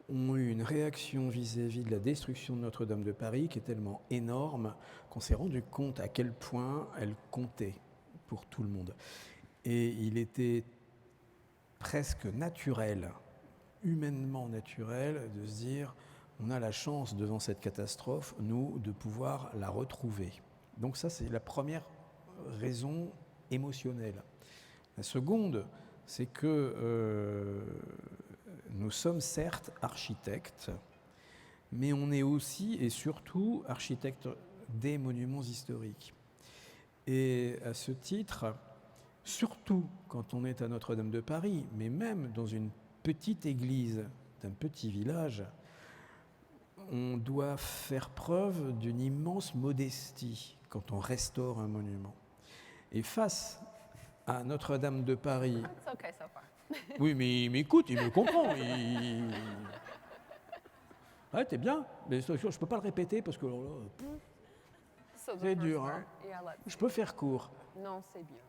ont eu une réaction vis-à-vis de la destruction de Notre-Dame de Paris qui est tellement énorme qu'on s'est rendu compte à quel point elle comptait pour tout le monde. Et il était presque naturel, humainement naturel, de se dire on a la chance devant cette catastrophe, nous, de pouvoir la retrouver. Donc ça, c'est la première raison émotionnelle. La seconde, c'est que nous sommes certes architectes, mais on est aussi et surtout architectes des monuments historiques. Et à ce titre, surtout quand on est à Notre-Dame de Paris, mais même dans une petite église d'un petit village, on doit faire preuve d'une immense modestie quand on restaure un monument. Et face à Notre-Dame de Paris... It's okay so far. Oui, mais il m'écoute, il me comprend. Ouais, t'es bien, mais je peux pas le répéter parce que So the c'est first dur. part, Hein. yeah, Je peux faire court. non, c'est bien.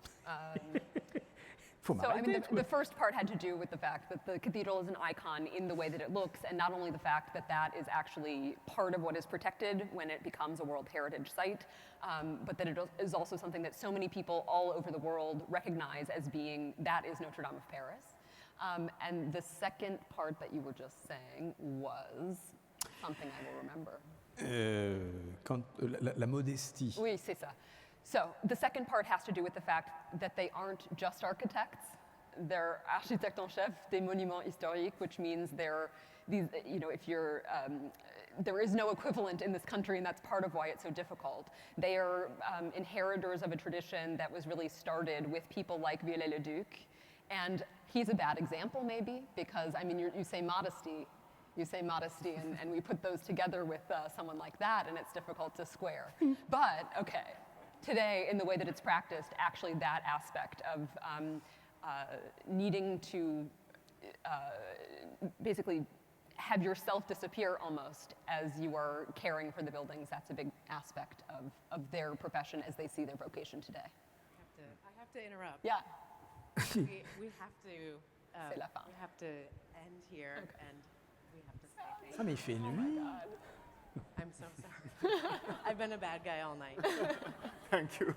Faut So, I mean, m'arrêter. the first part had to do with the fact that the cathedral is an icon in the way that it looks, and not only the fact that that is actually part of what is protected when it becomes a World Heritage Site, but that it is also something that so many people all over the world recognize as being, that is Notre Dame of Paris. And the second part that you were just saying was something I will remember. La modestie. Oui, c'est ça. So the second part has to do with the fact that they aren't just architects, they're architectes en chef des monuments historiques, which means they're these, you know, if you're, there is no equivalent in this country, and that's part of why it's so difficult. They are inheritors of a tradition that was really started with people like Viollet-le-Duc, and he's a bad example maybe, because I mean, you say modesty, and we put those together with someone like that, and it's difficult to square. But, okay, today, in the way that it's practiced, actually that aspect of needing to basically have yourself disappear almost as you are caring for the buildings, that's a big aspect of their profession as they see their vocation today. I have to interrupt. Yeah. We have to. C'est la fin. We have to end here, and we have to say thank Ah, mais il fait nuit. you. I'm so sorry. I've been a bad guy all night. Thank you.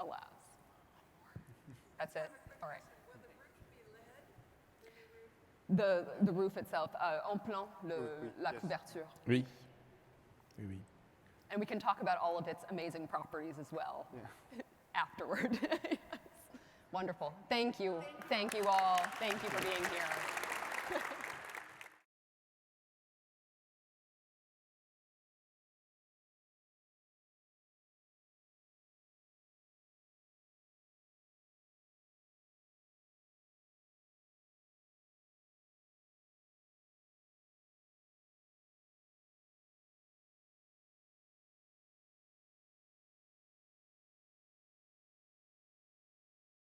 Alas. That's it? All right. The roof itself, en plan, la yes. couverture. Oui. Oui, oui. And we can talk about all of its amazing properties as well afterward. Yes. Wonderful. Thank you. Thank you all. Thank you for being here.